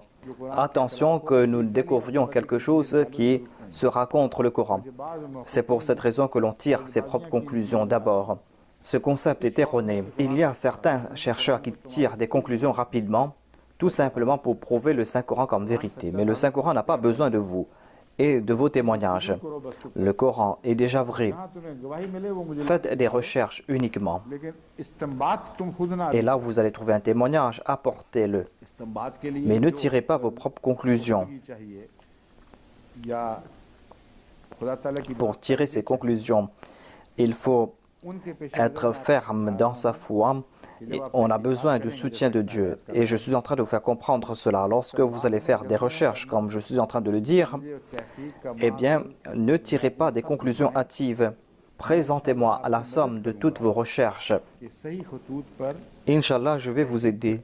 Attention que nous découvrions quelque chose qui sera contre le Coran. C'est pour cette raison que l'on tire ses propres conclusions d'abord. Ce concept est erroné. Il y a certains chercheurs qui tirent des conclusions rapidement, tout simplement pour prouver le Saint-Coran comme vérité. Mais le Saint-Coran n'a pas besoin de vous et de vos témoignages. Le Coran est déjà vrai. Faites des recherches uniquement. Et là, vous allez trouver un témoignage, apportez-le. Mais ne tirez pas vos propres conclusions. Pour tirer ces conclusions, il faut être ferme dans sa foi et on a besoin du soutien de Dieu. Et je suis en train de vous faire comprendre cela. Lorsque vous allez faire des recherches, comme je suis en train de le dire, eh bien, ne tirez pas des conclusions hâtives. Présentez-moi la somme de toutes vos recherches. Inch'Allah, je vais vous aider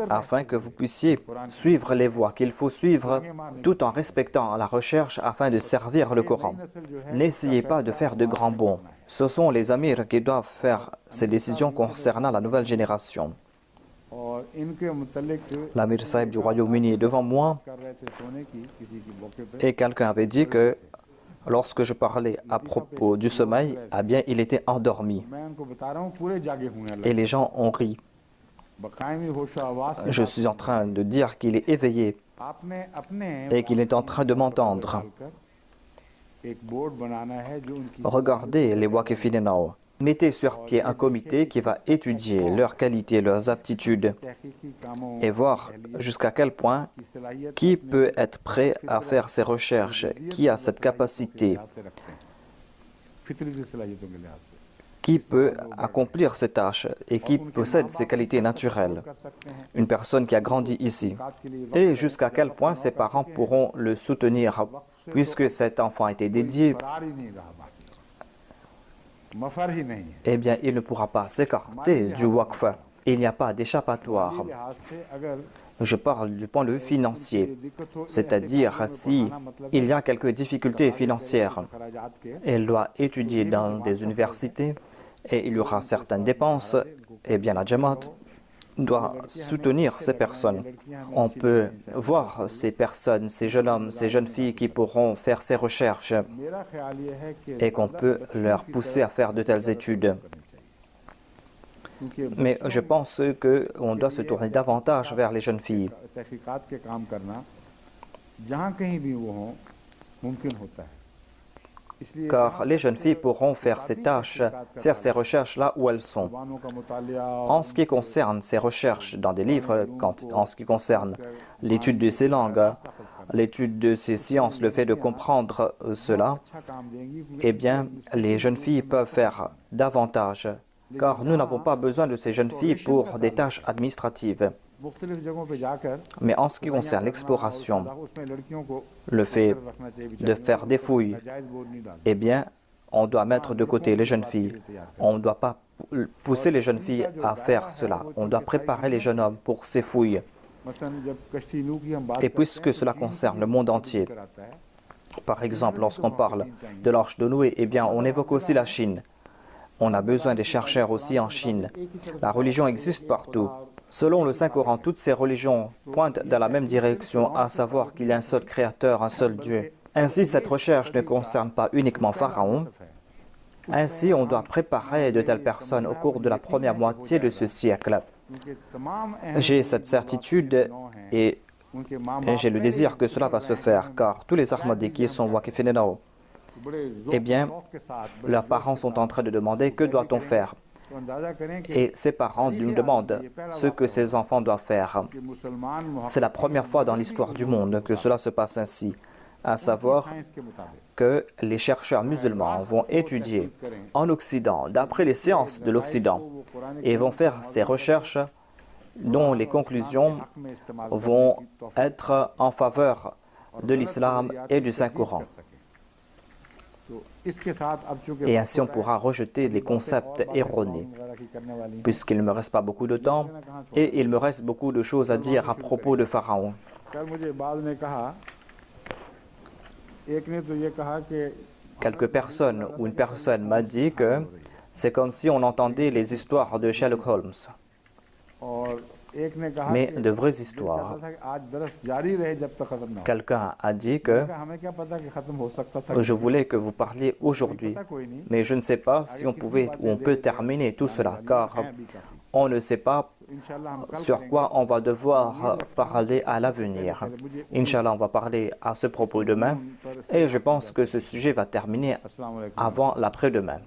afin que vous puissiez suivre les voies qu'il faut suivre tout en respectant la recherche afin de servir le Coran. N'essayez pas de faire de grands bonds. Ce sont les amirs qui doivent faire ces décisions concernant la nouvelle génération. L'amir Sahib du Royaume-Uni est devant moi et quelqu'un avait dit que lorsque je parlais à propos du sommeil, eh bien, il était endormi. Et les gens ont ri. Je suis en train de dire qu'il est éveillé et qu'il est en train de m'entendre. Regardez les Waqf-e-Nau. Mettez sur pied un comité qui va étudier leurs qualités, leurs aptitudes et voir jusqu'à quel point qui peut être prêt à faire ces recherches, qui a cette capacité, qui peut accomplir ces tâches et qui possède ces qualités naturelles. Une personne qui a grandi ici. Et jusqu'à quel point ses parents pourront le soutenir puisque cet enfant a été dédié. Eh bien, il ne pourra pas s'écarter du waqf. Il n'y a pas d'échappatoire. Je parle du point de vue financier, c'est-à-dire si il y a quelques difficultés financières, elle doit étudier dans des universités et il y aura certaines dépenses, eh bien la Jamaat doit soutenir ces personnes. On peut voir ces personnes, ces jeunes hommes, ces jeunes filles qui pourront faire ces recherches et qu'on peut leur pousser à faire de telles études. Mais je pense qu'on doit se tourner davantage vers les jeunes filles. Car les jeunes filles pourront faire ces tâches, faire ces recherches là où elles sont. En ce qui concerne ces recherches dans des livres, en ce qui concerne l'étude de ces langues, l'étude de ces sciences, le fait de comprendre cela, eh bien, les jeunes filles peuvent faire davantage, car nous n'avons pas besoin de ces jeunes filles pour des tâches administratives. Mais en ce qui concerne l'exploration, le fait de faire des fouilles, eh bien, on doit mettre de côté les jeunes filles. On ne doit pas pousser les jeunes filles à faire cela. On doit préparer les jeunes hommes pour ces fouilles. Et puisque cela concerne le monde entier, par exemple, lorsqu'on parle de l'Arche de Noé, eh bien, on évoque aussi la Chine. On a besoin des chercheurs aussi en Chine. La religion existe partout. Selon le Saint-Coran, toutes ces religions pointent dans la même direction, à savoir qu'il y a un seul créateur, un seul Dieu. Ainsi, cette recherche ne concerne pas uniquement Pharaon. Ainsi, on doit préparer de telles personnes au cours de la première moitié de ce siècle. J'ai cette certitude et j'ai le désir que cela va se faire, car tous les Ahmadis qui sont Waqif-e-Nao, eh bien, leurs parents sont en train de demander que doit-on faire. Et ces parents nous demandent ce que ces enfants doivent faire. C'est la première fois dans l'histoire du monde que cela se passe ainsi, à savoir que les chercheurs musulmans vont étudier en Occident, d'après les sciences de l'Occident, et vont faire ces recherches dont les conclusions vont être en faveur de l'islam et du Saint-Coran. Et ainsi on pourra rejeter les concepts erronés. Puisqu'il ne me reste pas beaucoup de temps, et il me reste beaucoup de choses à dire à propos de Pharaon. Quelques personnes ou une personne m'a dit que c'est comme si on entendait les histoires de Sherlock Holmes. Mais de vraies histoires. Quelqu'un a dit que je voulais que vous parliez aujourd'hui, mais je ne sais pas si on pouvait ou on peut terminer tout cela, car on ne sait pas sur quoi on va devoir parler à l'avenir. Inch'Allah, on va parler à ce propos demain, et je pense que ce sujet va terminer avant l'après-demain.